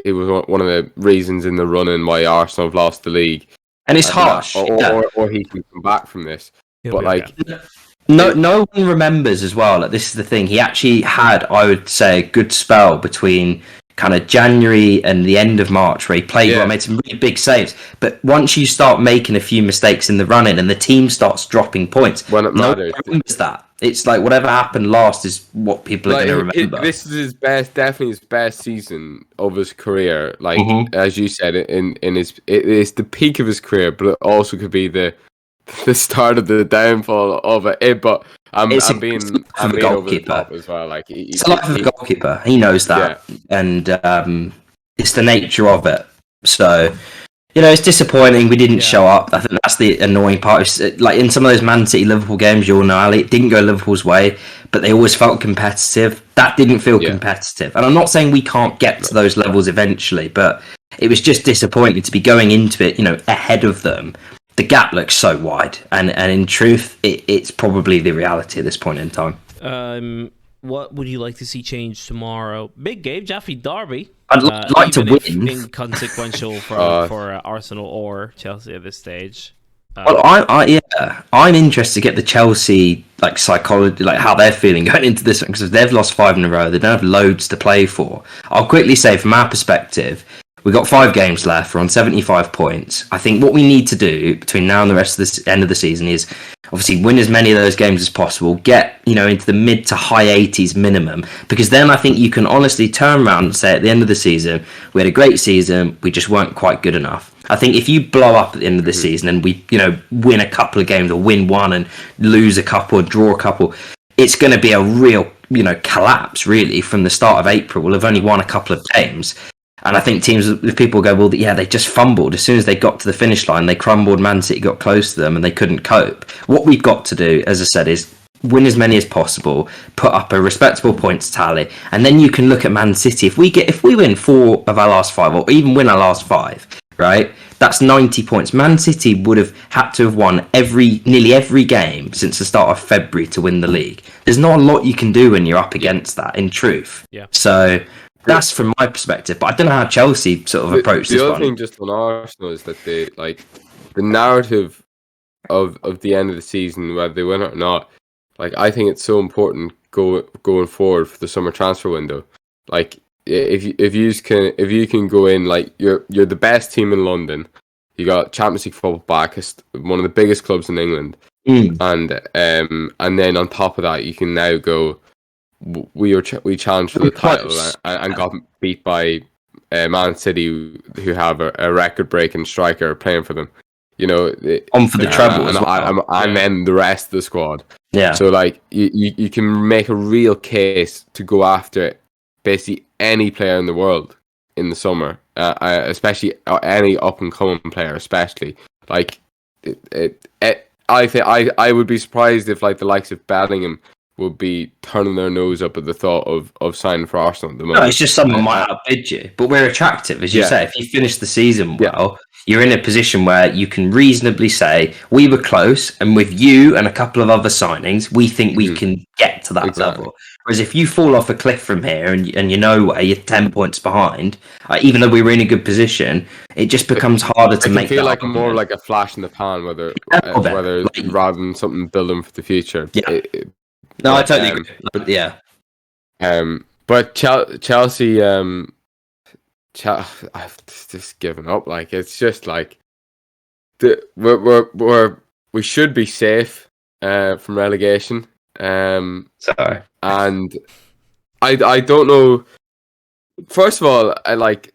he was one of the reasons in the run-in why Arsenal have lost the league. And it's harsh. Or he can come back from this. No one remembers as well. This is the thing. He actually had, I would say, a good spell between kind of January and the end of March where he played well, made some really big saves. But once you start making a few mistakes in the run-in and the team starts dropping points, when it matters, no one remembers that. It's whatever happened last is what people are going to remember. This is definitely his best season of his career. As you said, it's the peak of his career, but it also could be the start of the downfall of it. But I'm being over the top as well. It's the life of a goalkeeper. He knows that, and it's the nature of it. So it's disappointing we didn't show up. I think that's the annoying part. In some of those Man City Liverpool games, you all know, Ali, it didn't go Liverpool's way, but they always felt competitive. That didn't feel competitive, and I'm not saying we can't get to those levels eventually, but it was just disappointing to be going into it, ahead of them. The gap looks so wide, and in truth, it's probably the reality at this point in time. what would you like to see change tomorrow? Big game, Jaffe Derby. I'd like to even win. if inconsequential for Arsenal or Chelsea at this stage. Well, I'm interested to get the Chelsea like psychology, like how they're feeling going into this one, because they've lost 5 in a row. They don't have loads to play for. I'll quickly say, from our perspective, we've got 5 games left. We're on 75 points. I think what we need to do between now and the rest of the end of the season is obviously win as many of those games as possible. Get into the mid to high 80s minimum, because then I think you can honestly turn around and say at the end of the season, we had a great season. We just weren't quite good enough. I think if you blow up at the end of the season and we, win a couple of games or win one and lose a couple or draw a couple, it's going to be a real, collapse really from the start of April. We'll have only won a couple of games. And I think teams, if people go, well, yeah, they just fumbled. As soon as they got to the finish line, they crumbled. Man City got close to them and they couldn't cope. What we've got to do, as I said, is win as many as possible, put up a respectable points tally, and then you can look at Man City. If we win 4 of our last 5, or even win our last 5, right? That's 90 points. Man City would have had to have won nearly every game since the start of February to win the league. There's not a lot you can do when you're up against that, in truth. Yeah. So that's from my perspective. But I don't know how Chelsea sort of approach this one. The other thing just on Arsenal is that the narrative of the end of the season, whether they win it or not, I think it's so important going forward for the summer transfer window. If you can go in, you're the best team in London, you got Champions League football back, one of the biggest clubs in England, and then on top of that you can now go, we challenged for the title and got beat by Man City, who have a record-breaking striker playing for them. On for the treble as well. And then the rest of the squad. Yeah. So you can make a real case to go after basically any player in the world in the summer, especially any up and coming player, especially I would be surprised if the likes of Bellingham would be turning their nose up at the thought of signing for Arsenal at the moment. No, it's just someone might outbid you, but we're attractive, as you say. If you finish the season well, you're in a position where you can reasonably say, we were close, and with you and a couple of other signings, we think we can get to that level. Whereas if you fall off a cliff from here and you're nowhere, you're 10 points behind, even though we were in a good position, it just becomes harder to make. It can feel more like a flash in the pan, whether rather than something building for the future. Yeah. No, I totally agree. But yeah. But Chelsea, I've just given up. It's just we should be safe from relegation. Sorry. And I don't know. First of all,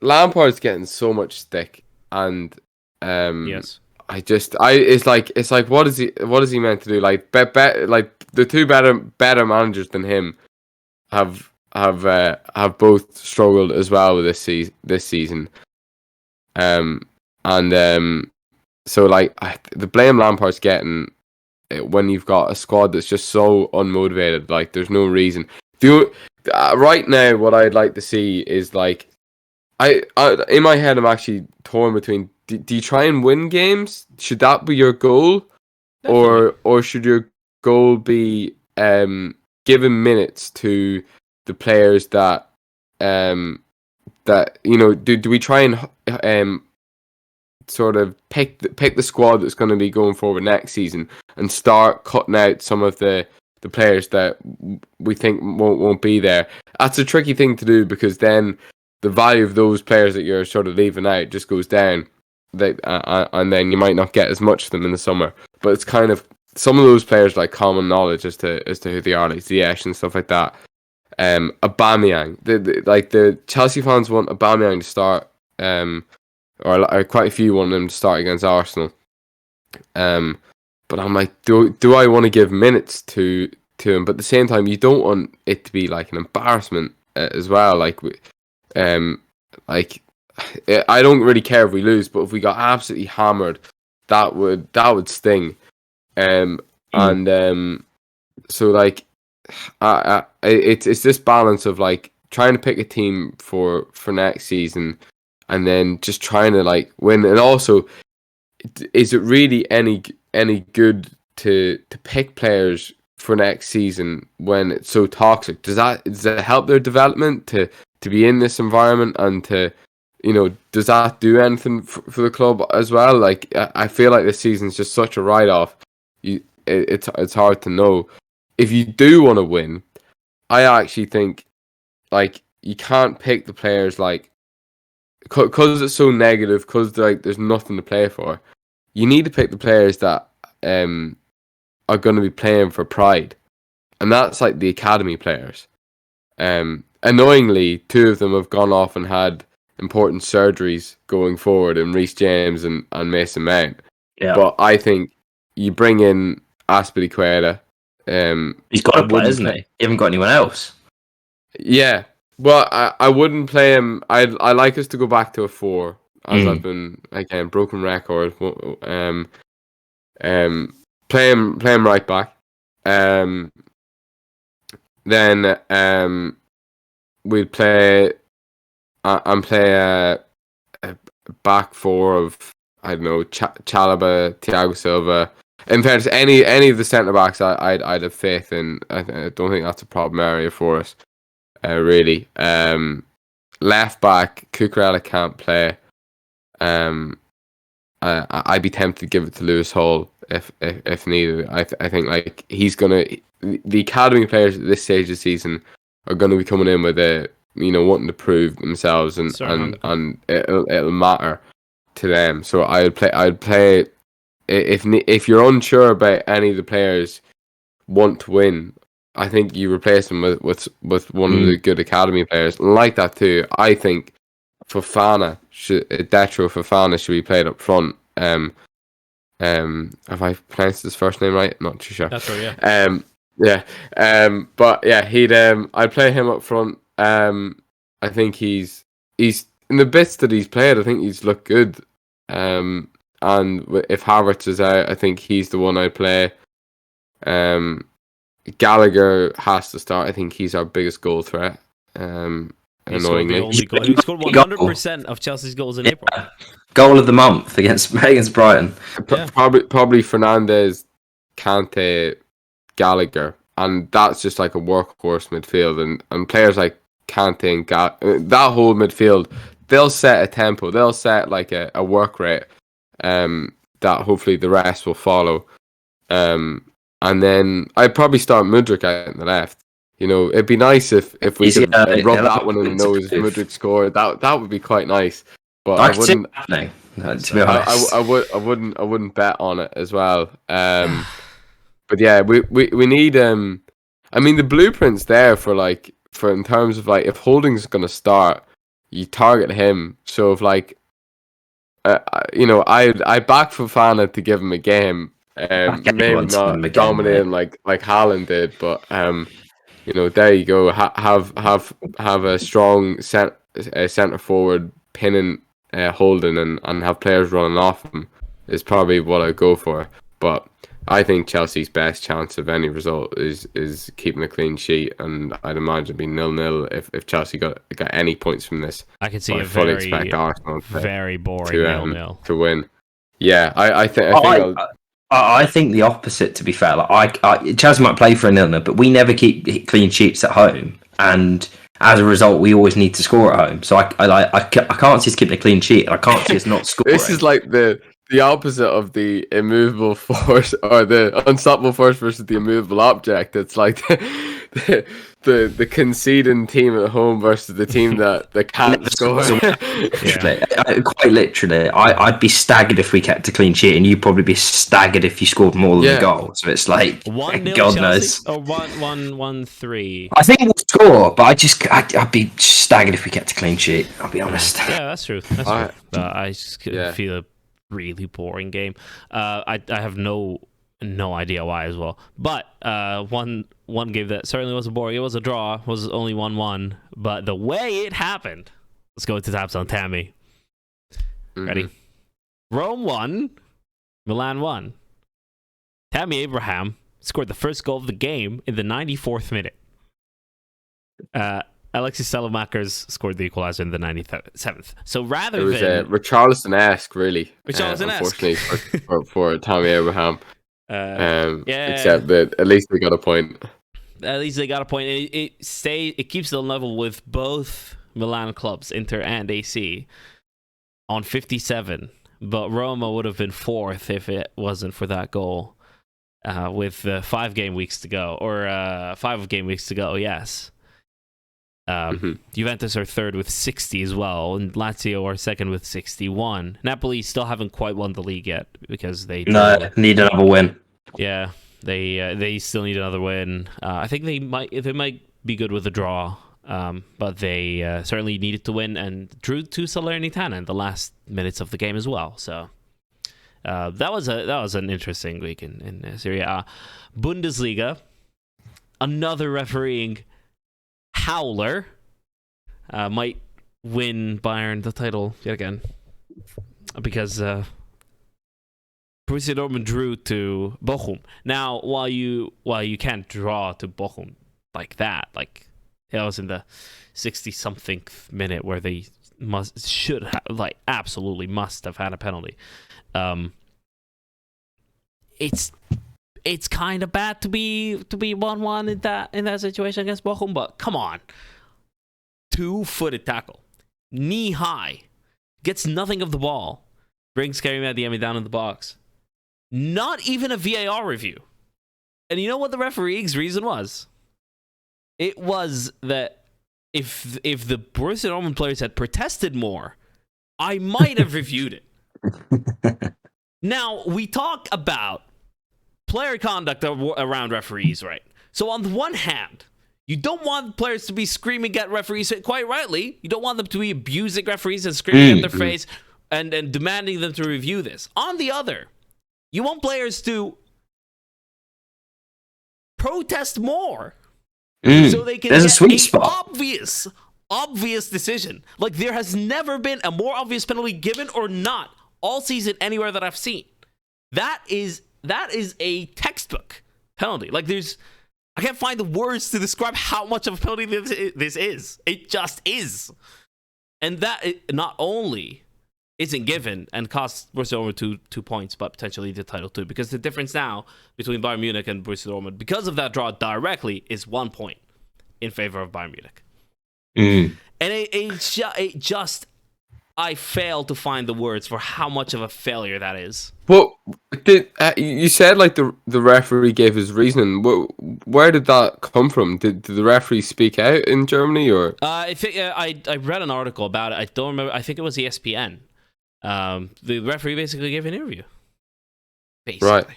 Lampard's getting so much stick, and yes. It's like what is he meant to do? The 2 better managers than him have both struggled as well with this season. So the blame Lampard's getting when you've got a squad that's just so unmotivated. There's no reason. Right now, what I'd like to see is I in my head I'm actually torn between. Do you try and win games? Should that be your goal? Definitely. Or should your goal be giving minutes to the players that do we try and sort of pick the squad that's going to be going forward next season and start cutting out some of the players that we think won't be there? That's a tricky thing to do, because then the value of those players that you're sort of leaving out just goes down. And then you might not get as much of them in the summer. But it's kind of some of those players common knowledge as to who they are, Ziyech and stuff like that. Aubameyang, the Chelsea fans want Aubameyang to start, or quite a few want him to start against Arsenal. But I'm like, do I want to give minutes to him? But at the same time, you don't want it to be an embarrassment as well. I don't really care if we lose, but if we got absolutely hammered, that would sting. So it's this balance of trying to pick a team for next season, and then just trying to win. And also, is it really any good to pick players for next season when it's so toxic? Does it help their development to be in this environment, and to, does that do anything for the club as well? Like, I feel like this season's just such a write-off. It's hard to know. If you do want to win, I actually think, like, you can't pick the players, like, because it's so negative, because like there's nothing to play for. You need to pick the players that are going to be playing for pride, and that's like the academy players. Annoyingly, 2 of them have gone off and had important surgeries going forward, in Reece James and Mason Mount. Yeah. But I think you bring in Azpilicueta. He's got to play, isn't he? You haven't got anyone else. Yeah. Well, I wouldn't play him. I like us to go back to a 4, as I've been, again, broken record. Play him right back. Then we'd play a back 4 of, I don't know, Chalobah, Thiago Silva. In fairness, any of the centre backs, I'd have faith in. I don't think that's a problem area for us. Really. Left back, Cucurella can't play. I'd be tempted to give it to Lewis Hall if needed. I think, like, he's gonna. The academy players at this stage of the season are going to be coming in with wanting to prove themselves, and it'll matter to them. So I'd play if you're unsure about any of the players want to win, I think you replace them with one of the good academy players. And like that too, I think Fofana should be played up front. Have I pronounced his first name right? Not too sure. That's right, yeah. But yeah, I'd play him up front. I think he's in the bits that he's played, I think he's looked good. And if Havertz is out, I think he's the one I'd play. Gallagher has to start. I think he's our biggest goal threat. Annoyingly, he scored 100% of Chelsea's goals in April. Goal of the month against Brighton. Probably Fernandes, Kante, Gallagher, and that's just like a workhorse midfield. And players like Kante and that whole midfield, they'll set a tempo. They'll set like a work rate. That hopefully the rest will follow. And then I'd probably start Mudryk out in the left. It'd be nice if we could rub that one in the nose. Mudryk scored. That would be quite nice. But I wouldn't. To be honest, I wouldn't bet on it as well. But yeah, we need. I mean, the blueprint's there for in terms of if Holding's gonna start, you target him. So if I back Fofana to give him a game. Maybe not dominating like Haaland did, but there you go. Have a strong centre forward pinning Holding and have players running off him is probably what I'd go for. But I think Chelsea's best chance of any result is keeping a clean sheet, and I'd imagine it'd be 0-0 if Chelsea got any points from this. I can see I a fully expect Arsenal very boring 0-0 to win. Yeah, I think the opposite. To be fair, Chelsea might play for a 0-0, but we never keep clean sheets at home, and as a result, we always need to score at home. So I can't see us keeping a clean sheet. I can't see us not scoring. This is like the opposite of the immovable force, or the unstoppable force versus the immovable object. It's like the conceding team at home versus the team that can't score. Quite literally, I'd be staggered if we kept a clean sheet, and you'd probably be staggered if you scored more than a goal. So it's like 1-0 God Chelsea, knows. or 1-3. I think we'll score, but I'd be staggered if we kept a clean sheet. I'll be honest. Yeah, that's true. That's true. I just feel a really boring game. I have no idea why as well. But one game that certainly wasn't boring. It was a draw. It was only 1-1. But the way it happened. Let's go to taps on Tammy. Ready? Rome won. Milan won. Tammy Abraham scored the first goal of the game in the 94th minute. Alexis Salamackers scored the equalizer in the 97th. So rather it was than Richarlison-esque, really. Richarlison-esque, unfortunately for Tammy Abraham. Yeah. Except that at least they got a point. At least they got a point. It keeps the level with both Milan clubs, Inter and AC, on 57. But Roma would have been fourth if it wasn't for that goal. With 5 game weeks to go, or 5 game weeks to go. Yes. Juventus are third with 60 as well, and Lazio are second with 61. Napoli still haven't quite won the league yet because they need another win. Yeah, they still need another win. I think they might be good with a draw, but they certainly needed to win and drew to Salernitana in the last minutes of the game as well. So that was an interesting week in Serie A. Bundesliga, another refereeing howler, might win Bayern the title yet again because Borussia Dortmund drew to Bochum. Now, while you can't draw to Bochum like that, like it was in the 60-something minute where they absolutely must have had a penalty. It's kind of bad to be 1-1 in that situation against Bochum, but come on. 2-footed tackle, knee high, gets nothing of the ball, brings Karim Adeyemi down in the box. Not even a VAR review. And you know what the referee's reason was? It was that if the Borussia Dortmund players had protested more, I might have reviewed it. Now, we talk about player conduct around referees, right? So on the one hand, you don't want players to be screaming at referees, quite rightly. You don't want them to be abusing referees and screaming at their face and demanding them to review this. On the other, you want players to protest more so they can get sweet spot. obvious decision. Like, there has never been a more obvious penalty given or not all season anywhere that I've seen. That is a textbook penalty. Like, I can't find the words to describe how much of a penalty this is. It just is. And that not only isn't given and costs Borussia Dortmund 2 points, but potentially the title too. Because the difference now between Bayern Munich and Borussia Dortmund, because of that draw directly, is 1 point in favor of Bayern Munich. And it just, I fail to find the words for how much of a failure that is. Well, you said like the referee gave his reasoning. Where did that come from? Did the referee speak out in Germany, or? I think I read an article about it. I don't remember. I think it was ESPN. The referee basically gave an interview. Basically. Right.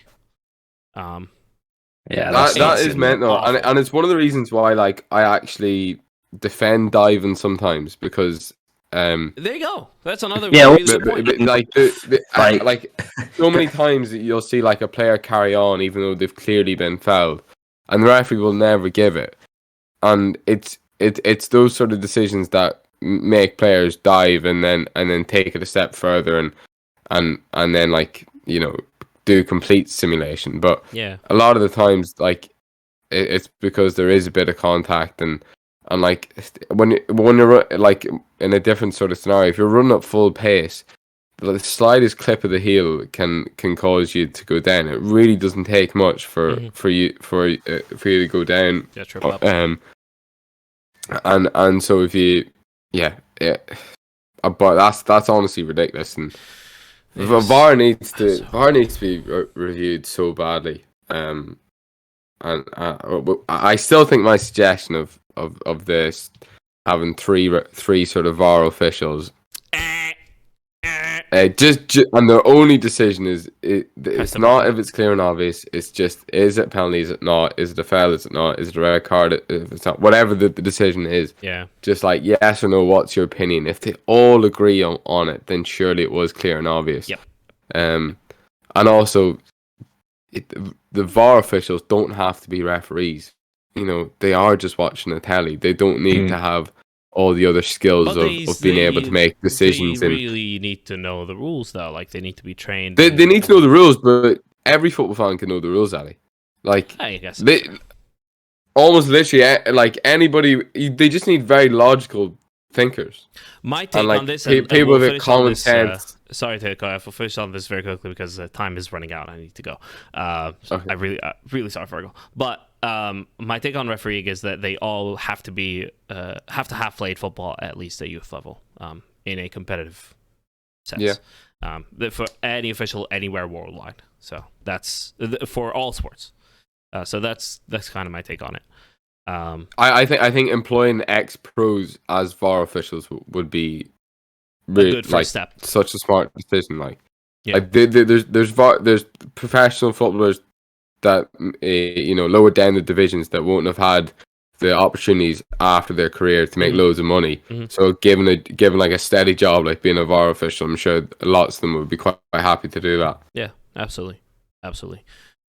Yeah, that is mental, and it's one of the reasons why like I actually defend diving sometimes because. There you go. That's another. Yeah, like so many times that you'll see like a player carry on even though they've clearly been fouled, and the referee will never give it. And it's those sort of decisions that make players dive and then take it a step further and then like do complete simulation. But yeah, a lot of the times like it's because there is a bit of contact and like when you're like in a different sort of scenario, if you're running at full pace, the slightest clip of the heel can cause you to go down. It really doesn't take much for you to go down. Yeah, trip up. And so if you but that's honestly ridiculous, and VAR needs to be reviewed so badly. And I still think my suggestion of this having three sort of VAR officials, just and their only decision is it's not if it's clear and obvious. It's just, is it penalty? Is it not? Is it a foul? Is it not? Is it a red card? If it's not, whatever the decision is. Yeah. Just like yes or no. What's your opinion? If they all agree on it, then surely it was clear and obvious. Yep. And also, the VAR officials don't have to be referees. They are just watching a telly. They don't need to have all the other skills of being able to make decisions. They really need to know the rules, though. Like, they need to be trained. They need to know the rules, but every football fan can know the rules, Ali. Like, I guess. Almost literally, like anybody, they just need very logical thinkers. My take And like on this, people we'll with finish on common this, sense. sorry to go. We'll finish on this very quickly because time is running out. I need to go. Okay. I really sorry, Fergal. But my take on refereeing is that they all have to be have to have played football at least at youth level in a competitive sense. Yeah. For any official anywhere worldwide. So that's for all sports. So that's kind of my take on it. I think employing ex-pros as VAR officials would be really, a good first like, step. such a smart decision. Like, Yeah. like there's professional footballers that lower down the divisions that won't have had the opportunities after their career to make loads of money. Mm-hmm. So given like a steady job like being a VAR official, I'm sure lots of them would be quite happy to do that. Yeah, absolutely.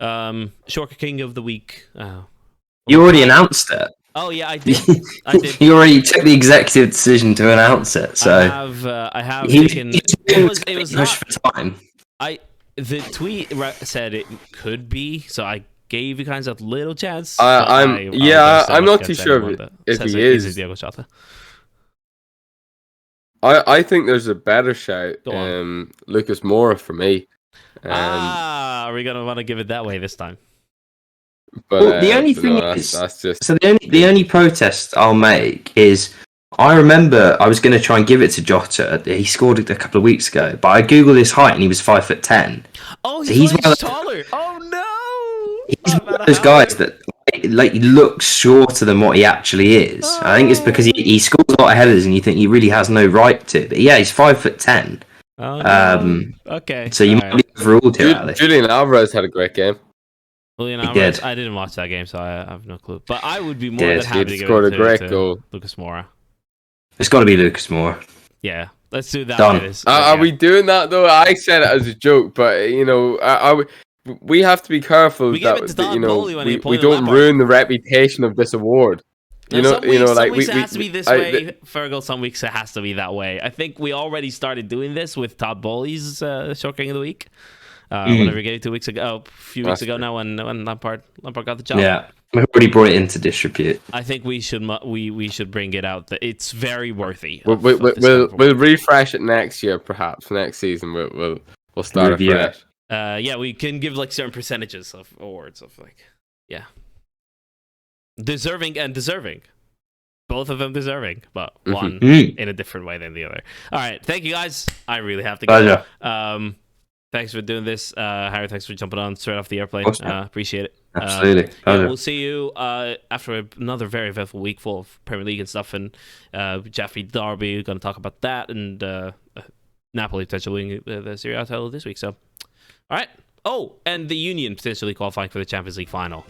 Shorker King of the week. You already announced it. Oh yeah, I did. You already took the executive decision to announce it. So I have taken. It was not for time. The tweet said it could be, so I gave you guys a little chance. I'm not too sure if he is. Diego Jota. I think there's a better shout. Lucas Moura for me. Are we gonna want to give it that way this time? But well, the only thing is, that's just so the only protest I'll make is, I remember I was going to try and give it to Jota. He scored it a couple of weeks ago, but I googled his height and he was 5'10". Oh, so he's much taller. Oh no! He's one of those guys that like looks shorter than what he actually is. Oh. I think it's because he scores a lot of headers, and you think he really has no right to. But yeah, he's 5'10". Oh, no. Okay. So you might be overruled here, Ali. Julian Alvarez had a great game. Julian Alvarez, I didn't watch that game, so I have no clue. But I would be more than happy to give scored it a great to goal. Lucas Moura. It's got to be Lucas Moura. Yeah, let's do that. Done. Are we doing that though? I said it as a joke, but we have to be careful we that we don't ruin the reputation of this award. Some weeks it has to be this way, Fergal. Some weeks it has to be that way. I think we already started doing this with Todd Bowley's Short King of the Week. Whenever we gave it 2 weeks ago, a few weeks ago now, when Lampard got the job. Yeah, we've already brought it in to distribute. I think we should bring it out. That it's very worthy. We'll refresh it next year, perhaps next season. We'll start afresh. Yeah, we can give like certain percentages of awards of deserving and deserving. Both of them deserving, but one in a different way than the other. All right, thank you guys. I really have to go. Pleasure. Thanks for doing this, Harry. Thanks for jumping on straight off the airplane. Appreciate it. Absolutely. We'll see you after another very eventful week full of Premier League and stuff, and Jeffrey Derby. We're going to talk about that, and Napoli potentially winning the Serie A title this week. So, all right. Oh, and the Union potentially qualifying for the Champions League final.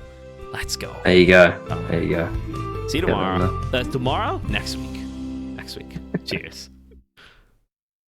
Let's go. There you go. See you tomorrow. Tomorrow? Next week. Cheers.